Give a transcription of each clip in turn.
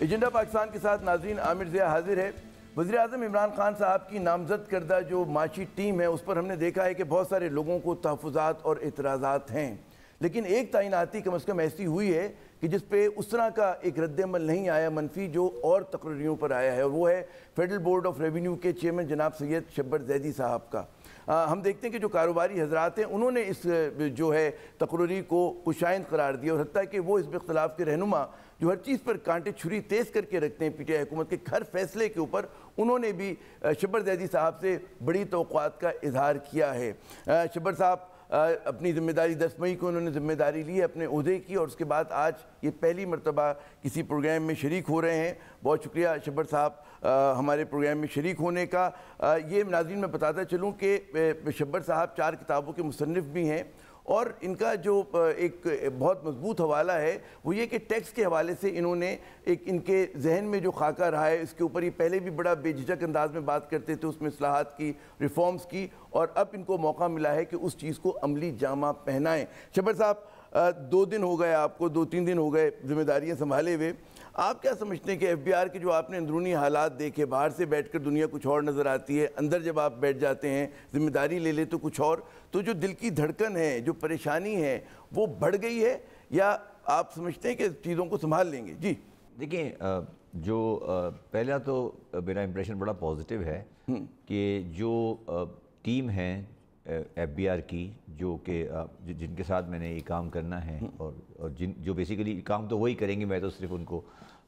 Agenda Pakistan کے ساتھ ناظرین عامر ضیاء حاضر ہے۔ وزیر اعظم عمران خان صاحب کی نامزد کردہ جو معاشی ٹیم ہے اس پر ہم نے دیکھا ہے کہ بہت سارے لوگوں کو تحفظات اور اعتراضات ہیں، لیکن ایک تعیناتی کم از کم ایسی ہوئی ہے کہ جس پہ اس طرح کا ایک رد عمل نہیں آیا منفی جو اور تقرریوں پر آیا ہے، اور وہ ہے فیڈرل بورڈ آف ریونیو کے چیئرمین جناب سید شبر زیدی صاحب کا۔ ہم دیکھتے ہیں کہ جو کاروباری حضرات ہیں انہوں نے اس جو ہے تقرری کو خوشائند قرار دیا، اور حتیٰ کہ وہ حزب اختلاف کے رہنما جو ہر چیز پر کانٹے چھری تیز کر کے رکھتے ہیں پی ٹی آئی حکومت کے ہر فیصلے کے اوپر، انہوں نے بھی شبر زیدی صاحب سے بڑی توقعات کا اظہار کیا ہے۔ شبر صاحب اپنی ذمہ داری 10 مئی کو انہوں نے ذمہ داری لی اپنے عہدے کی، اور اس کے بعد آج یہ پہلی مرتبہ کسی پروگرام میں شریک ہو رہے ہیں۔ بہت شکریہ شبر صاحب ہمارے پروگرام میں شریک ہونے کا۔ یہ ناظرین میں بتاتا چلوں کہ شبر صاحب 4 کتابوں کے مصنف بھی ہیں، اور ان کا جو ایک بہت مضبوط حوالہ ہے وہ یہ کہ ٹیکس کے حوالے سے انہوں نے ایک ان کے ذہن میں جو خاکہ رہا ہے اس کے اوپر یہ پہلے بھی بڑا بے جھجک انداز میں بات کرتے تھے، اس میں اصلاحات کی، ریفارمز کی، اور اب ان کو موقع ملا ہے کہ اس چیز کو عملی جامہ پہنائیں۔ شبر صاحب 2 دن ہو گئے آپ کو، 2-3 دن ہو گئے ذمہ داریاں سنبھالے ہوئے، آپ کیا سمجھتے ہیں کہ ایف بی آر کے جو آپ نے اندرونی حالات دیکھے، باہر سے بیٹھ کر دنیا کچھ اور نظر آتی ہے، اندر جب آپ بیٹھ جاتے ہیں ذمہ داری لے لے تو کچھ اور، تو جو دل کی دھڑکن ہے، جو پریشانی ہے وہ بڑھ گئی ہے، یا آپ سمجھتے ہیں کہ چیزوں کو سنبھال لیں گے؟ جی دیکھیں، جو پہلا تو میرا امپریشن بڑا پازیٹیو ہے کہ جو ٹیم ہے ایف بی آر کی، جو کہ جن کے ساتھ میں نے یہ کام کرنا ہے، اور جو بیسیکلی کام تو وہی کریں گے، میں تو صرف ان کو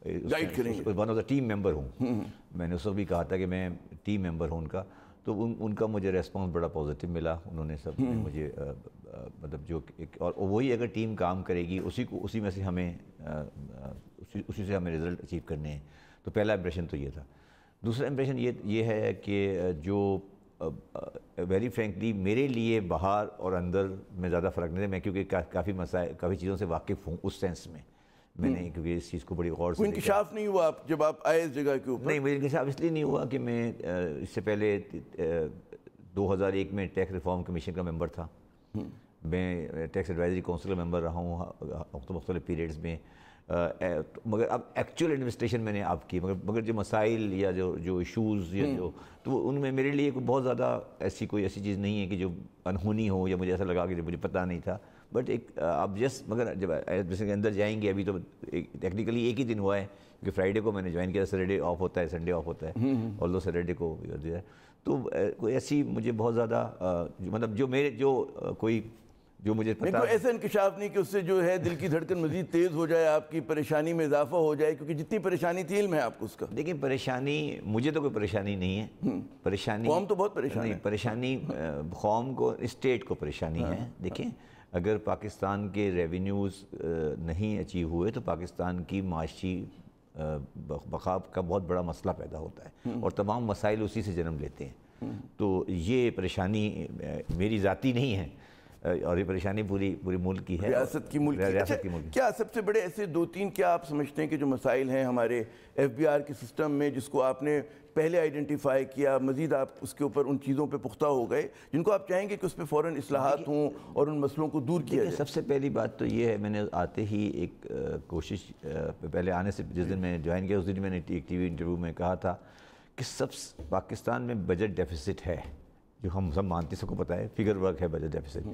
گائیڈ کریں گے، one of the team member ہوں۔ میں نے اس وقت بھی کہا تھا کہ میں ٹیم ممبر ہوں ان کا، تو ان کا مجھے ریسپانس بڑا پازیٹیو ملا۔ انہوں نے سب نے مجھے مطلب جو اور وہی اگر ٹیم کام کرے گی اسی میں سے ہمیں اسی سے ہمیں رزلٹ اچیو کرنے ہیں۔ تو پہلا امپریشن تو یہ تھا۔ دوسرا امپریشن یہ ہے کہ جو ویری فرینکلی میرے لیے باہر اور اندر میں زیادہ فرق نہیں ہے، میں کیونکہ کافی چیزوں سے واقف ہوں اس سینس میں نے کیونکہ اس چیز کو بڑی غور سے انکشاف نہیں ہوا جب آپ آئے اس جگہ کے اوپر؟ نہیں، مجھے انکشاف اس لیے نہیں ہوا کہ میں اس سے پہلے 2001 میں ٹیکس ریفارم کمیشن کا ممبر تھا، میں ٹیکس ایڈوائزری کونسل کا ممبر رہا ہوں مختلف پیریڈز میں، مگر اب ایکچوئل ایڈمنسٹریشن میں نے آپ کی، مگر جو مسائل یا جو ایشوز یا تو ان میں میرے لیے بہت زیادہ کوئی ایسی چیز نہیں ہے کہ جو انہونی ہو یا مجھے ایسا لگا کہ مجھے پتہ نہیں تھا، بٹ آپ مگر جب جیسے اندر جائیں گے، ابھی تو ٹیکنیکلی ایک ہی دن ہوا ہے کہ فرائیڈے کو میں نے جوائن کیا، سیٹرڈے آف ہوتا ہے، سنڈے آف ہوتا ہے، اور لو سیٹرڈے کو تو کوئی ایسی مجھے بہت زیادہ مطلب جو مجھے پتہ ایسا انکشاف نہیں کہ اس سے جو ہے دل کی دھڑکن مزید تیز ہو جائے، آپ کی پریشانی میں اضافہ ہو جائے، کیونکہ جتنی پریشانی تھی علم ہے آپ کو اس کا۔ دیکھیں، پریشانی مجھے تو کوئی پریشانی نہیں ہے، پریشانی قوم تو بہت پریشانی نہیں، پریشانی قوم کو، اسٹیٹ کو پریشانی ہے۔ دیکھیں، اگر پاکستان کے ریونیوز نہیں اچیو ہوئے تو پاکستان کی معاشی بقا کا بہت بڑا مسئلہ پیدا ہوتا ہے، اور تمام مسائل اسی سے جنم لیتے ہیں۔ تو یہ پریشانی میری ذاتی نہیں ہے، اور یہ پریشانی پوری ملک کی ہے، ریاست کی ملک کی۔ کیا سب سے بڑے ایسے 2-3 کیا آپ سمجھتے ہیں کہ جو مسائل ہیں ہمارے ایف بی آر کے سسٹم میں، جس کو آپ نے پہلے آئیڈینٹیفائی کیا، مزید آپ اس کے اوپر ان چیزوں پہ پختہ ہو گئے جن کو آپ چاہیں گے کہ اس پہ فوراً اصلاحات ہوں اور ان مسئلوں کو دور کیا جائے؟ سب سے پہلی بات تو یہ ہے، میں نے آتے ہی ایک کوشش، پہلے آنے سے جس دن میں نے جوائن کیا اس دن میں نے ایک ٹی وی انٹرویو میں کہا تھا کہ پاکستان میں بجٹ ڈیفیسٹ ہے، جو ہم سب مانتے، سب کو پتہ ہے، فگر ورک ہے بجٹ ڈیفیسٹ،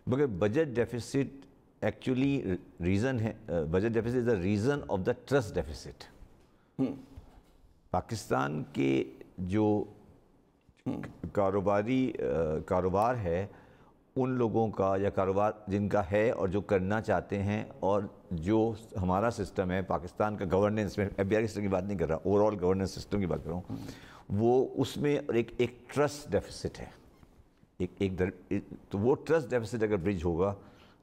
مگر بجٹ ڈیفیسٹ ایکچولی ریزن ہے، budget deficit is the reason of the trust deficits. Pakistan کے جو کاروبار ہے ان لوگوں کا، یا کاروبار جن کا ہے اور جو کرنا چاہتے ہیں، اور جو ہمارا سسٹم ہے پاکستان کا گورننس میں، ایف بی آر سسٹم کی بات نہیں کر رہا، اوور آل گورننس سسٹم کی بات کر رہا ہوں، وہ اس میں ایک ٹرسٹ ڈیفیسٹ ہے، تو وہ ٹرسٹ ڈیفیسٹ اگر برج ہوگا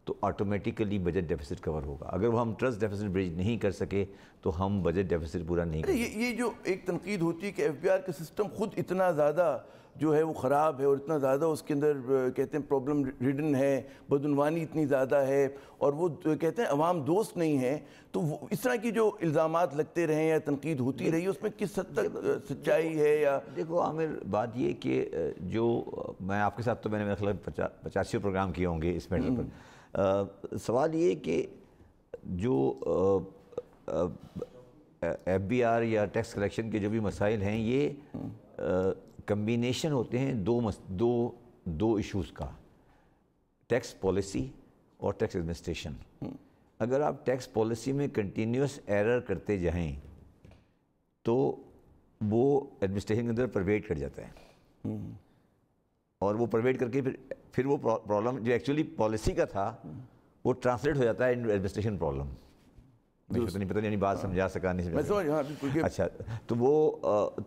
تو آٹومیٹیکلی بجٹ ڈیفیسٹ کور ہوگا۔ اگر وہ ہم ٹرسٹ ڈیفیسٹ برج نہیں کر سکے تو ہم بجٹ ڈیفیسٹ پورا نہیں کر سکے۔ یہ جو ایک تنقید ہوتی ہے کہ ایف بی آر کا سسٹم خود اتنا زیادہ جو ہے وہ خراب ہے، اور اتنا زیادہ اس کے اندر کہتے ہیں پرابلم ریڈن ہے، بدعنوانی اتنی زیادہ ہے، اور وہ کہتے ہیں عوام دوست نہیں ہے، تو اس طرح کی جو الزامات لگتے رہے یا تنقید ہوتی رہی، اس میں کس حد تک سچائی ہے؟ یا دیکھو عامر، بات یہ کہ جو میں آپ کے ساتھ تو میں نے میرے خیال 85 پروگرام کیے ہوں گے اس میٹر پر، سوال یہ کہ جو ایف بی آر یا ٹیکس کلیکشن کے جو بھی مسائل ہیں یہ کمبینیشن ہوتے ہیں دو ایشوز کا، ٹیکس پالیسی اور ٹیکس ایڈمنسٹریشن۔ اگر آپ ٹیکس پالیسی میں کنٹینیوس ایرر کرتے جائیں تو وہ ایڈمنسٹریشن کے اندر پرویٹ کر جاتا ہے، اور وہ پرویٹ کر کے پھر وہ پرابلم جو ایکچولی پالیسی کا تھا وہ ٹرانسلیٹ ہو جاتا ہے انٹو ایڈمنسٹریشن پرابلم۔ پتہ نہیں بات سمجھا سکا نہیں سمجھا۔ اچھا، تو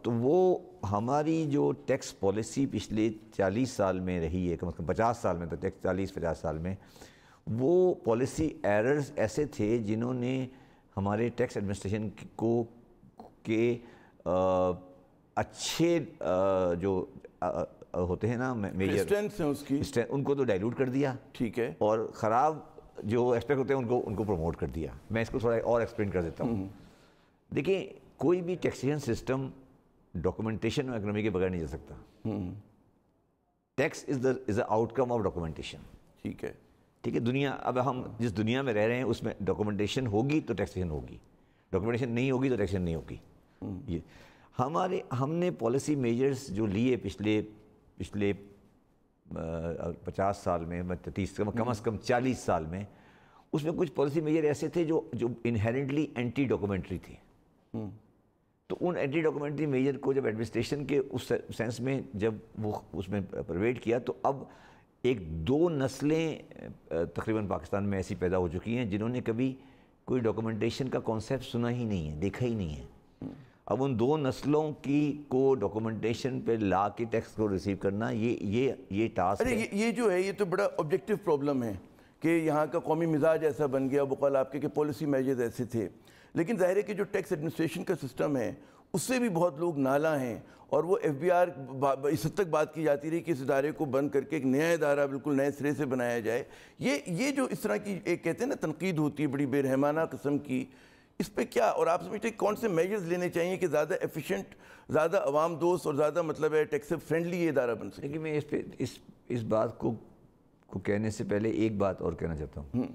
وہ ہماری جو ٹیکس پالیسی پچھلے 40 سال میں رہی ہے، کم از کم 50 سال میں، تو 40-50 سال میں وہ پالیسی ایررز ایسے تھے جنہوں نے ہمارے ٹیکس ایڈمنسٹریشن کو کے اچھے جو ہوتے ہیں نا میجر ان کو تو ڈائلوٹ کر دیا، ٹھیک ہے، اور خراب جو ایسپیکٹ ہوتے ہیں ان کو پروموٹ کر دیا۔ میں اس کو تھوڑا اور ایکسپلین کر دیتا ہوں۔ دیکھیں، کوئی بھی ٹیکسیشن سسٹم ڈاکومنٹیشن اور اکنامی کے بغیر نہیں چل سکتا۔ Tax is a outcome of documentation, ٹھیک ہے، دنیا اب ہم جس دنیا میں رہ رہے ہیں اس میں ڈاکومنٹیشن ہوگی تو ٹیکسیشن ہوگی، ڈاکومنٹیشن نہیں ہوگی تو ٹیکسیشن نہیں ہوگی۔ یہ ہم نے پالیسی میجرز جو لیے پچھلے 50 سال میں، 30 کم از کم 40 سال میں، اس میں کچھ پالیسی میجر ایسے تھے جو انہیرنٹلی اینٹی ڈاکومنٹری تھے۔ تو ان اینٹی ڈاکومنٹری میجر کو جب ایڈمنسٹریشن کے اس سینس میں جب وہ اس میں پرویٹ کیا، تو اب ایک 2 نسلیں تقریباً پاکستان میں ایسی پیدا ہو چکی ہیں جنہوں نے کبھی کوئی ڈاکومنٹیشن کا کانسیپٹ سنا ہی نہیں ہے، دیکھا ہی نہیں ہے۔ اب ان 2 نسلوں کو ڈاکومنٹیشن پہ لا کے ٹیکس کو ریسیو کرنا، یہ ٹاسک ہے۔ یہ جو ہے یہ تو بڑا آبجیکٹیو پرابلم ہے کہ یہاں کا قومی مزاج ایسا بن گیا، بقول آپ کے کہ پالیسی میجرز ایسے تھے، لیکن ظاہر ہے کہ جو ٹیکس ایڈمنسٹریشن کا سسٹم ہے اس سے بھی بہت لوگ نالاں ہیں، اور وہ ایف بی آر اس حد تک بات کی جاتی رہی کہ اس ادارے کو بند کر کے ایک نیا ادارہ بالکل نئے سرے سے بنایا جائے۔ یہ جو اس طرح کی ایک کہتے ہیں نا تنقید ہوتی ہے بڑی بے رحمانہ قسم کی، اس پہ کیا، اور آپ سمجھتے ہیں کون سے میجرز لینے چاہیے کہ زیادہ ایفیشنٹ، زیادہ عوام دوست اور زیادہ مطلب ہے ٹیکس فرینڈلی یہ ادارہ بن سکے؟ لیکن میں اس بات کو کہنے سے پہلے ایک بات اور کہنا چاہتا ہوں۔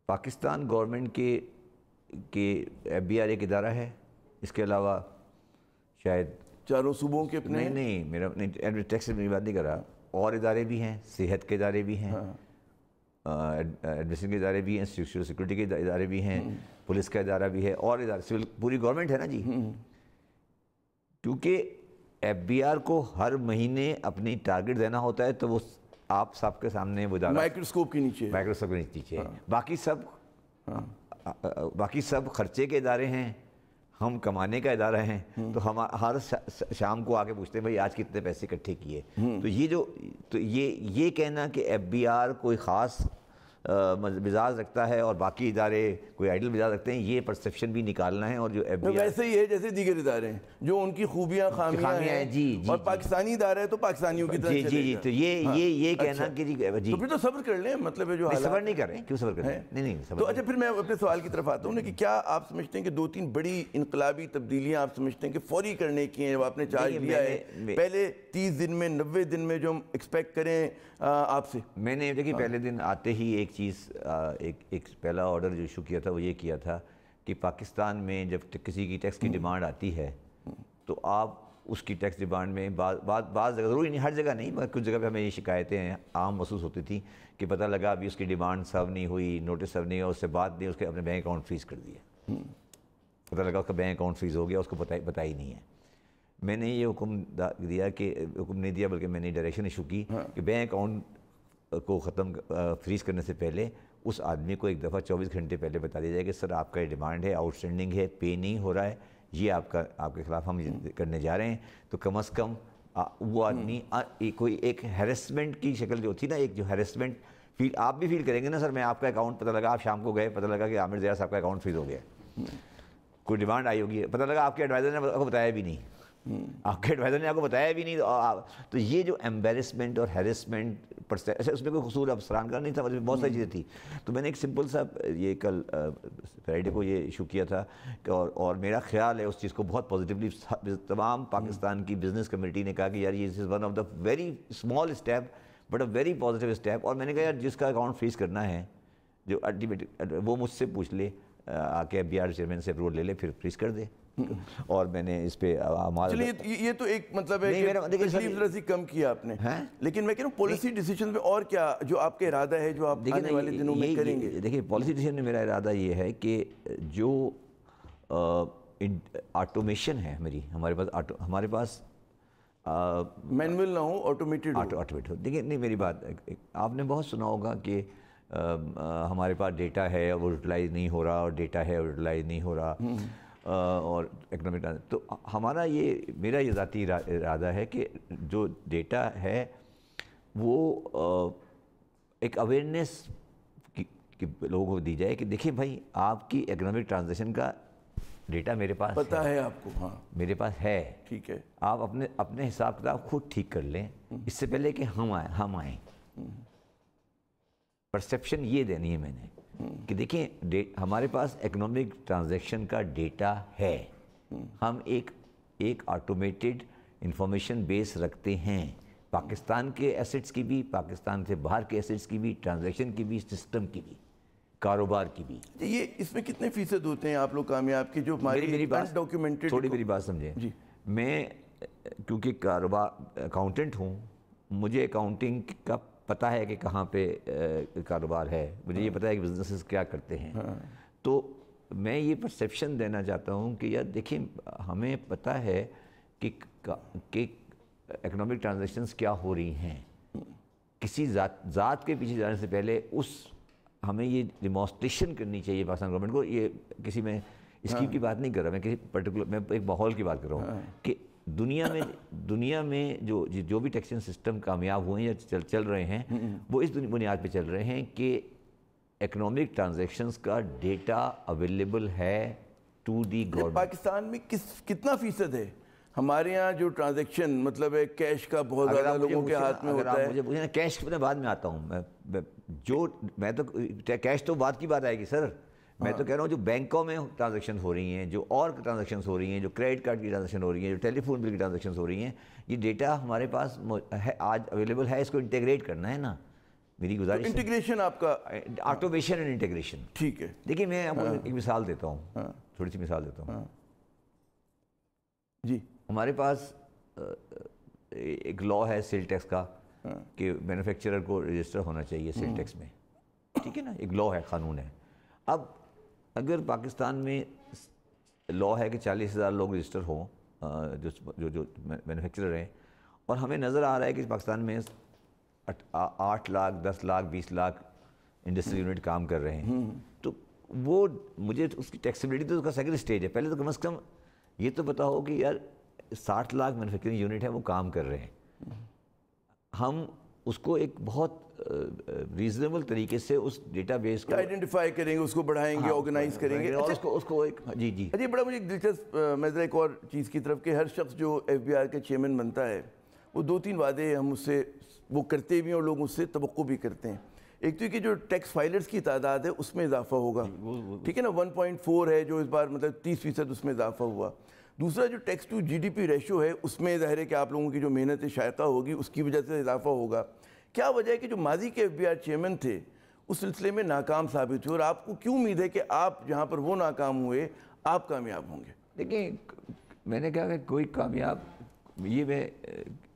پاکستان گورنمنٹ کے ایف بی آر ایک ادارہ ہے، اس کے علاوہ شاید چاروں صوبوں کے اپنے نہیں میرا ٹیکس میں بات نہیں کر رہا، اور ادارے بھی ہیں، صحت کے ادارے بھی ہیں، ایڈمنسٹریشن کے ادارے بھی ہیں، سیکورٹی کے ادارے بھی ہیں، پولیس کا ادارہ بھی ہے، اور ادارے پوری گورنمنٹ ہے نا جی۔ کیونکہ ایف بی آر کو ہر مہینے اپنی ٹارگٹ دینا ہوتا ہے، تو وہ آپ سب کے سامنے وہ ادارہ مائکروسکوپ کے نیچے باقی سب خرچے کے ادارے ہیں، ہم کمانے کا ادارہ ہیں، تو ہم ہر شام کو آ کے پوچھتے ہیں بھائی آج کتنے پیسے اکٹھے کیے۔ تو یہ کہنا کہ ایف بی آر کوئی خاص مزاج رکھتا ہے اور باقی ادارے کوئی آئیڈل مزاج رکھتے ہیں، یہ پرسیپشن بھی نکالنا ہے۔ اور جو ایف بی آر ویسے ہی ہے جیسے دیگر ادارے ہیں جو ان کی خوبیاں خامیاں ہیں، اور پاکستانی ادارہ ہے تو پاکستانیوں کی طرح چلے گا۔ جی، تو یہ کہنا کہ جی تو پھر تو صبر کر لیں، مطلب ہے جو صبر نہیں کر رہے ہیں، کیوں صبر کر رہے ہیں؟ نہیں تو اچھا، پھر میں اپنے سوال کی طرف آتا ہوں کہ کیا آپ سمجھتے ہیں کہ 2-3 بڑی انقلابی تبدیلیاں آپ سمجھتے ہیں کہ فوری کرنے کی ہیں جب آپ نے چارج لیا ہے، پہلے 30 دن میں 90 دن میں جو ہم ایکسپیکٹ کریں آپ سے؟ میں نے دیکھیے پہلے دن آتے ہی ایک چیز، ایک پہلا آرڈر جو ایشو کیا تھا وہ یہ کیا تھا کہ پاکستان میں جب کسی کی ٹیکس کی ڈیمانڈ آتی ہے تو آپ اس کی ٹیکس ڈیمانڈ میں بعض جگہ، ضروری نہیں ہر جگہ نہیں، مگر کچھ جگہ پہ ہمیں یہ شکایتیں عام محسوس ہوتی تھیں کہ پتہ لگا ابھی اس کی ڈیمانڈ سرو نہیں ہوئی، نوٹس سرو نہیں ہوا، اس سے بعد نہیں، اس کے اپنے بینک اکاؤنٹ فریز کر دیا، پتہ لگا اس کا بینک اکاؤنٹ فریز ہو گیا، اس کو پتہ ہی نہیں ہے۔ میں نے یہ حکم دیا کہ حکم نہیں دیا بلکہ میں نے ڈائریکشن ایشو کی کہ بینک اکاؤنٹ کو فریز کرنے سے پہلے اس آدمی کو ایک دفعہ 24 گھنٹے پہلے بتا دیا جائے کہ سر آپ کا یہ ڈیمانڈ ہے، آؤٹ اسٹینڈنگ ہے، پے نہیں ہو رہا ہے، یہ آپ کے خلاف ہم کرنے جا رہے ہیں۔ تو کم از کم وہ آدمی کوئی ایک ہیرسمنٹ کی شکل جو تھی نا، ایک جو ہیرسمنٹ فیل آپ بھی فیل کریں گے نا، سر میں آپ کا اکاؤنٹ، پتہ لگا آپ شام کو گئے، پتہ لگا کہ عامر ضیاء صاحب کا اکاؤنٹ فریز ہو گیا، کوئی ڈیمانڈ آئی ہوگی، پتہ لگا آپ کے ایڈوائزر نے آپ کو بتایا بھی نہیں، آپ کے ایڈوائزر نے آپ کو بتایا بھی نہیں، تو یہ جو ایمبیرسمنٹ اور ہیرسمنٹ اس میں کوئی قصور افسران کا نہیں تھا، بہت ساری چیزیں تھیں۔ تو میں نے ایک سمپل سا یہ کل فرائیڈے کو یہ ایشو کیا تھا، اور میرا خیال ہے اس چیز کو بہت پازیٹیولی تمام پاکستان کی بزنس کمیونٹی نے کہا کہ یار یہ is one of the very small step but a very positive step. اور میں نے کہا یار جس کا اکاؤنٹ فریز کرنا ہے جو الٹیمیٹ وہ مجھ سے پوچھ لے، आ के FBR चेयरमैन से अप्रूवल ले ले, फिर फ्रीज कर दे। और मैंने इस पे चलिए ये तो एक मतलब है कि तकलीफ जरा सी कम किया आपने, लेकिन मैं कह रहा हूँ पॉलिसी डिसीजन में और क्या जो आपका इरादा है जो आप आने वाले दिनों में करेंगे? देखिए पॉलिसी डिसीजन में मेरा इरादा ये है कि जो ऑटोमेशन है हमारे पास मैनुअल ना हो, ऑटोमेटेड हो। देखिए नहीं, मेरी बात, आपने बहुत सुना होगा कि हमारे पास डेटा है वो यूटिलाइज नहीं हो रहा, और डेटा है वो यूटिलाइज नहीं हो रहा, और इकोनॉमिक, तो मेरा ये ज़ाती इरादा है कि जो डेटा है वो एक अवेयरनेस कि लोगों को दी जाए कि देखिए भाई आपकी इकोनॉमिक ट्रांजैक्शन का डेटा मेरे पास पता है आपको, हाँ मेरे पास है, ठीक है, आप अपने हिसाब किताब खुद ठीक कर लें इससे पहले कि हम आए। परसेप्शन ये देनी है मैंने कि देखिए हमारे पास इकोनॉमिक ट्रांजैक्शन का डेटा है, हम एक ऑटोमेटेड इंफॉर्मेशन बेस रखते हैं, पाकिस्तान के एसेट्स की भी, पाकिस्तान से बाहर के एसेट्स की भी, ट्रांजैक्शन की भी, सिस्टम की भी, कारोबार की भी। ये इसमें कितने फीसद होते हैं आप लोग कामयाब के जो मेरी बात डॉक्यूमेंटेड? थोड़ी मेरी बात समझे जी। मैं क्योंकि कारोबार अकाउंटेंट हूँ, मुझे अकाउंटिंग का पता है कि कहाँ पे कारोबार है, मुझे ये पता है कि बिजनेसेस क्या करते हैं। तो मैं ये परसेप्शन देना चाहता हूँ कि यार देखिए हमें पता है कि इकोनॉमिक ट्रांजैक्शंस क्या हो रही हैं, किसी ज़ात के पीछे जाने से पहले हमें ये डिमॉन्स्ट्रेशन करनी चाहिए पाकिस्तान गवर्नमेंट को। ये किसी में स्कीम की बात नहीं कर रहा, मैं किसी पर्टिकुलर, मैं एक माहौल की बात कर रहा हूँ कि दुनिया में जो भी टैक्सेशन सिस्टम कामयाब हुए हैं या चल रहे हैं वो इस बुनियाद पे चल रहे हैं कि इकोनॉमिक ट्रांजैक्शंस का डेटा अवेलेबल है टू दी गवर्नमेंट। पाकिस्तान में कितना फीसद है हमारे यहाँ जो ट्रांजैक्शन मतलब है कैश का बहुत ज़्यादा लोगों के हाथ में होता है? मुझे पूछे ना, कैश मैं बाद में आता हूँ, मैं तो कैश तो बात की बात आएगी सर। मैं तो कह रहा हूँ जो बैंकों में ट्रांजैक्शन हो रही हैं, जो और ट्रांजैक्शन हो रही हैं, जो क्रेडिट कार्ड की ट्रांजैक्शन हो रही हैं, जो टेलीफोन बिल की ट्रांजैक्शन हो रही हैं, ये डेटा हमारे पास है, आज अवेलेबल है, इसको इंटीग्रेट करना है ना। मेरी गुजारिश इंटीग्रेशन आपका ऑटोमेशन एंड इंटीग्रेशन, ठीक है। देखिए मैं आपको एक मिसाल देता हूँ, थोड़ी सी मिसाल देता हूँ जी। हमारे पास एक लॉ है सेल टैक्स का कि मैन्युफैक्चरर को रजिस्टर होना चाहिए सेल टैक्स में, ठीक है ना, एक लॉ है, कानून है। अब अगर पाकिस्तान में लॉ है कि 40,000 लोग रजिस्टर हों जो मैन्युफैक्चरर हैं, और हमें नज़र आ रहा है कि पाकिस्तान में 8 लाख 10 लाख 20 लाख इंडस्ट्रियल यूनिट काम कर रहे हैं, तो वो मुझे उसकी टैक्सेबिलिटी तो उसका सेकंड स्टेज है। पहले तो कम से कम ये तो पता हो कि यार 60 लाख मैन्युफैक्चरिंग यूनिट है वो काम कर रहे हैं, हम उसको एक बहुत रीजनेबल तरीके से उस डेटाबेस को आइडेंटिफाई करेंगे, उसको बढ़ाएंगे, ऑर्गेनाइज करेंगे और उसको एक जी जी अजी बड़ा मुझे दिलचस्प मैं ज़रा एक और चीज़ की तरफ कि हर शख्स जो FBR के चेयरमैन बनता है वो 2-3 वादे हम उससे वो करते भी हैं और लोग उससे तवक्को भी करते हैं। एक तो कि जो टैक्स फाइलर्स की तादाद है उसमें इजाफा होगा, ठीक है ना, 1.4 है जो इस बार मतलब 30% उसमें इजाफा हुआ। दूसरा जो टैक्स टू GDP रेशो है उसमें ज़ाहिर है कि आप लोगों की जो मेहनत शायका होगी उसकी वजह से इजाफा होगा। क्या वजह है कि जो माजी के FBR चेयरमैन थे उस सिलसिले में नाकाम साबित हुए, और आपको क्यों उम्मीद है कि आप जहाँ पर वो नाकाम हुए आप कामयाब होंगे? देखिए मैंने कहा कि कोई कामयाब, ये मैं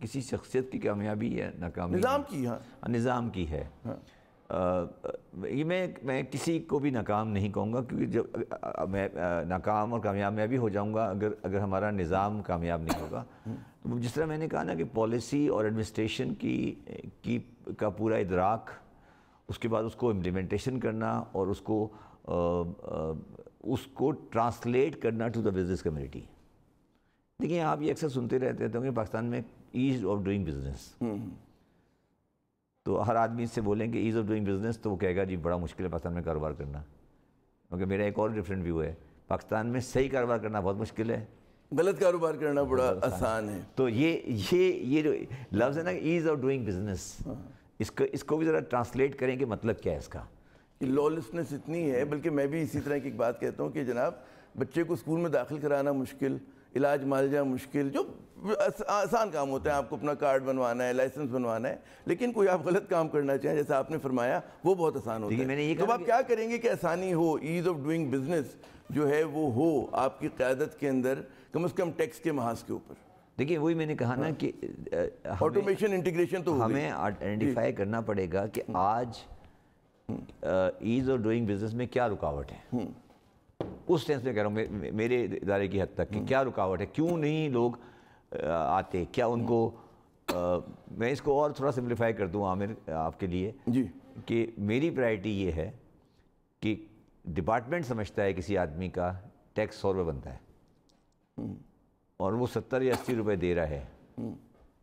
किसी शख्सियत की कामयाबी है नाकामी निज़ाम की, हाँ निज़ाम की है, ये मैं किसी को भी नाकाम नहीं कहूँगा, क्योंकि जब मैं नाकाम और कामयाब मैं भी हो जाऊँगा अगर हमारा निज़ाम कामयाब नहीं होगा। तो जिस तरह मैंने कहा ना कि पॉलिसी और एडमिनिस्ट्रेशन का पूरा इदराक, उसके बाद उसको इम्प्लीमेंटेशन करना और उसको ट्रांसलेट करना टू द बिजनेस कम्युनिटी। देखिए आप ये अक्सर सुनते रहते होंगे पाकिस्तान में ईज़ ऑफ डूइंग बिजनेस, तो हर आदमी इससे बोलेंगे ईज़ ऑफ डूइंग बिजनेस तो वो कहेगा जी बड़ा मुश्किल है पाकिस्तान में कारोबार करना, क्योंकि मेरा एक और डिफरेंट व्यू है, पाकिस्तान में सही कारोबार करना बहुत मुश्किल है, गलत कारोबार करना बड़ा आसान है। तो ये जो लफ्ज़ है ना ईज़ ऑफ डूइंग बिजनेस, इसको भी ज़रा ट्रांसलेट करें कि मतलब क्या है इसका। लॉलेसनेस इतनी है, बल्कि मैं भी इसी तरह की एक बात कहता हूँ कि जनाब बच्चे को स्कूल में दाखिल कराना मुश्किल, علاج معالجہ مشکل، جو آسان کام ہوتا ہے، آپ کو اپنا کارڈ بنوانا ہے، لائسنس بنوانا ہے، لیکن کوئی آپ غلط کام کرنا چاہیں جیسا آپ نے فرمایا وہ بہت آسان ہوتا ہے. تو آپ کیا کریں گے کہ آسانی ہو، ایز آف ڈوئنگ بزنس جو ہے وہ ہو آپ کی قیادت کے اندر، کم از کم ٹیکس کے محاذ کے اوپر؟ دیکھیں وہی میں نے کہا نا کہ آٹومیشن انٹیگریشن تو ہمیں آئیڈینٹیفائی کرنا پڑے گا کہ آج ایز آف ڈوئنگ بزنس میں کیا رکاوٹ ہے. اس سینس میں کہہ رہا ہوں میرے ادارے کی حد تک کہ کیا رکاوٹ ہے، کیوں نہیں لوگ آتے، کیا ان کو میں اس کو اور تھوڑا سمپلیفائی کر دوں عامر آپ کے لیے جی، کہ میری پرائرٹی یہ ہے کہ ڈپارٹمنٹ سمجھتا ہے کسی آدمی کا ٹیکس 100 روپے بنتا ہے اور وہ 70 یا 80 روپے دے رہا ہے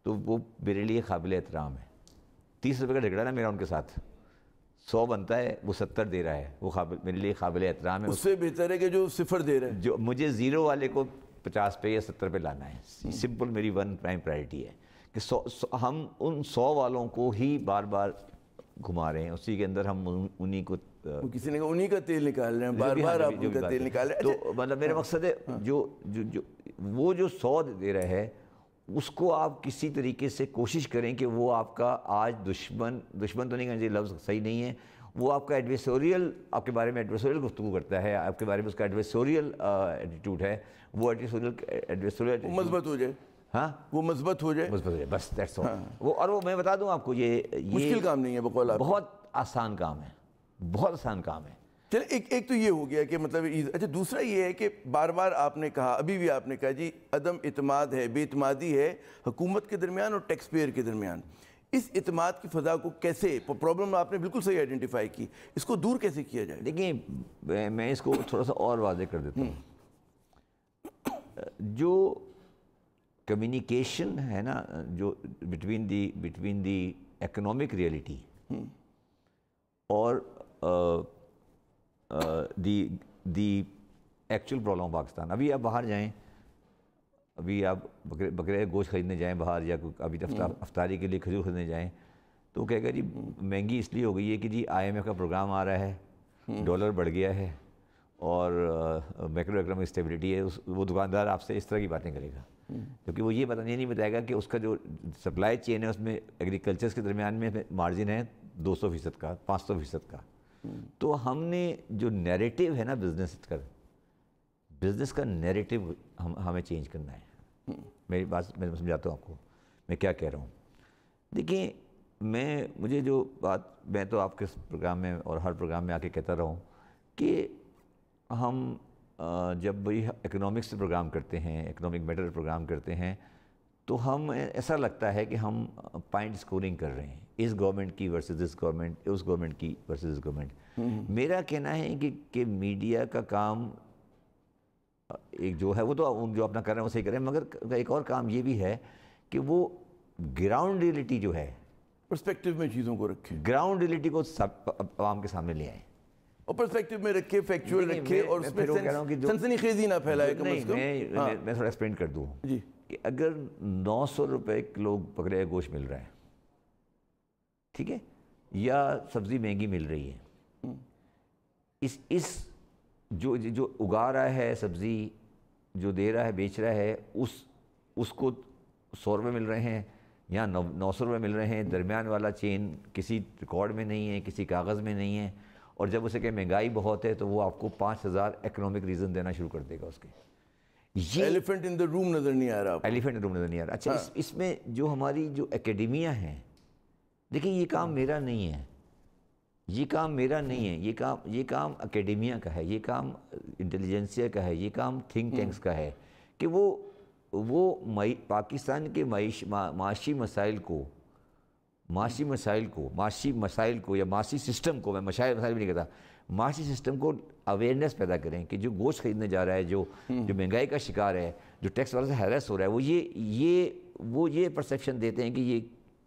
تو وہ میرے لیے قابل احترام ہے. 30 روپے کا جھگڑا نا میرا ان کے ساتھ، 100 بنتا ہے وہ 70 دے رہا ہے، وہ میرے لیے قابل احترام ہے. اس سے بہتر ہے کہ جو 0 دے رہا ہے، جو مجھے 0 والے کو 50 پہ یا 70 پہ لانا ہے. سمپل میری ون پرائم پرائرٹی ہے کہ ہم ان 100 والوں کو ہی بار بار گھما رہے ہیں، اسی کے اندر ہم انہی کو کسی نے کہا انہی کا تیل نکال رہے ہیں، بار بار آپ ان کا تیل نکال رہے ہیں. تو مطلب میرا مقصد ہے وہ جو 100 دے رہا ہے اس کو آپ کسی طریقے سے کوشش کریں کہ وہ آپ کا آج دشمن تو نہیں کہنا چاہیے، لفظ صحیح نہیں ہے، وہ آپ کا ایڈویسوریل، آپ کے بارے میں ایڈویسوریل گفتگو کرتا ہے، آپ کے بارے میں اس کا ایڈویسوریل ایٹیٹیوڈ ہے، وہ ایڈویسوریل مثبت ہو جائے. ہاں، وہ مثبت ہو جائے بس دیٹس آل. اور وہ میں بتا دوں آپ کو یہ مشکل کام نہیں ہے، بقول آپ بہت آسان کام ہے، بہت آسان کام ہے. چلے ایک تو یہ ہو گیا کہ مطلب اچھا، دوسرا یہ ہے کہ بار بار آپ نے کہا، ابھی بھی آپ نے کہا جی عدم اعتماد ہے، بے اعتمادی ہے حکومت کے درمیان اور ٹیکس پیئر کے درمیان. اس اعتماد کی فضا کو کیسے، پرابلم آپ نے بالکل صحیح آئیڈینٹیفائی کی، اس کو دور کیسے کیا جائے؟ دیکھیں میں اس کو تھوڑا سا اور واضح کر دیتا ہوں. جو کمیونیکیشن ہے نا، جو بٹوین دی اکنامک ریئلٹی اور دی ایکچوئل پرابلم پاکستان. ابھی آپ باہر جائیں، ابھی آپ بکرے گوشت خریدنے جائیں باہر، یا ابھی افطاری کے لیے کھجور خریدنے جائیں تو وہ کہے گا جی مہنگی اس لیے ہو گئی ہے کہ جی IMF کا پروگرام آ رہا ہے، ڈالر بڑھ گیا ہے اور میکرو اکنامک اسٹیبلٹی ہے. وہ دکاندار آپ سے اس طرح کی باتیں کرے گا کیونکہ وہ یہ نہیں بتائے گا کہ اس کا جو سپلائی چین ہے اس میں ایگریکلچرز کے درمیان میں مارجن ہے 200% کا، 500% کا. تو ہم نے جو نیریٹو ہے نا بزنس کا نیریٹو ہمیں چینج کرنا ہے. میری بات میں سمجھاتا ہوں آپ کو میں کیا کہہ رہا ہوں. دیکھیں مجھے جو بات میں تو آپ کے پروگرام میں اور ہر پروگرام میں آ کے کہتا رہا ہوں کہ ہم جب بھی اکنامکس سے پروگرام کرتے ہیں، اکنامک میٹر پروگرام کرتے ہیں تو ہم ایسا لگتا ہے کہ ہم پوائنٹ سکورنگ کر رہے ہیں، اس گورنمنٹ کی ورسز اس گورنمنٹ، اس گورنمنٹ کی ورسز اس گورنمنٹ. میرا کہنا ہے کہ میڈیا کا کام ایک جو ہے وہ تو جو اپنا کر رہے ہیں وہ صحیح کر رہے ہیں، مگر ایک اور کام یہ بھی ہے کہ وہ گراؤنڈ ریئلٹی جو ہے، پرسپیکٹو میں چیزوں کو رکھیں، گراؤنڈ ریئلٹی کو سب عوام کے سامنے لے آئیں اور پرسپیکٹو میں رکھے، فیکچوئل رکھے، اور اس میں سنسنی خیزی نہ پھیلائے. کم از کم میں تھوڑا ایکسپلین کر دوں جی کہ اگر 900 روپے کلو بکرے کا گوشت مل رہا ہے، ٹھیک ہے، یا سبزی مہنگی مل رہی ہے، اس جو اگا رہا ہے سبزی، جو دے رہا ہے بیچ رہا ہے، اس کو 100 روپے مل رہے ہیں یا 900 روپے مل رہے ہیں. درمیان والا چین کسی ریکارڈ میں نہیں ہے، کسی کاغذ میں نہیں ہے. اور جب اسے کہ مہنگائی بہت ہے تو وہ آپ کو 5000 اکنامک ریزن دینا شروع کر دے گا اس کے. یہ ایلیفنٹ ان دا روم نظر نہیں آ رہا، ایلیفنٹ ان دا روم نظر نہیں آ رہا. اچھا، اس میں جو ہماری جو اکیڈمیا ہیں، دیکھیں یہ کام میرا نہیں ہے، یہ کام اکیڈمیا کا ہے، یہ کام انٹیلیجنسیا کا ہے، یہ کام تھنک ٹینکس کا ہے کہ وہ پاکستان کے معاشی مسائل کو یا معاشی سسٹم کو، میں مسائل بھی نہیں کہتا، معاشی سسٹم کو اویئرنیس پیدا کریں کہ جو گوشت خریدنے جا رہا ہے، جو مہنگائی کا شکار ہے، جو ٹیکس والے سے ہیریس ہو رہا ہے، وہ یہ پرسیپشن دیتے ہیں کہ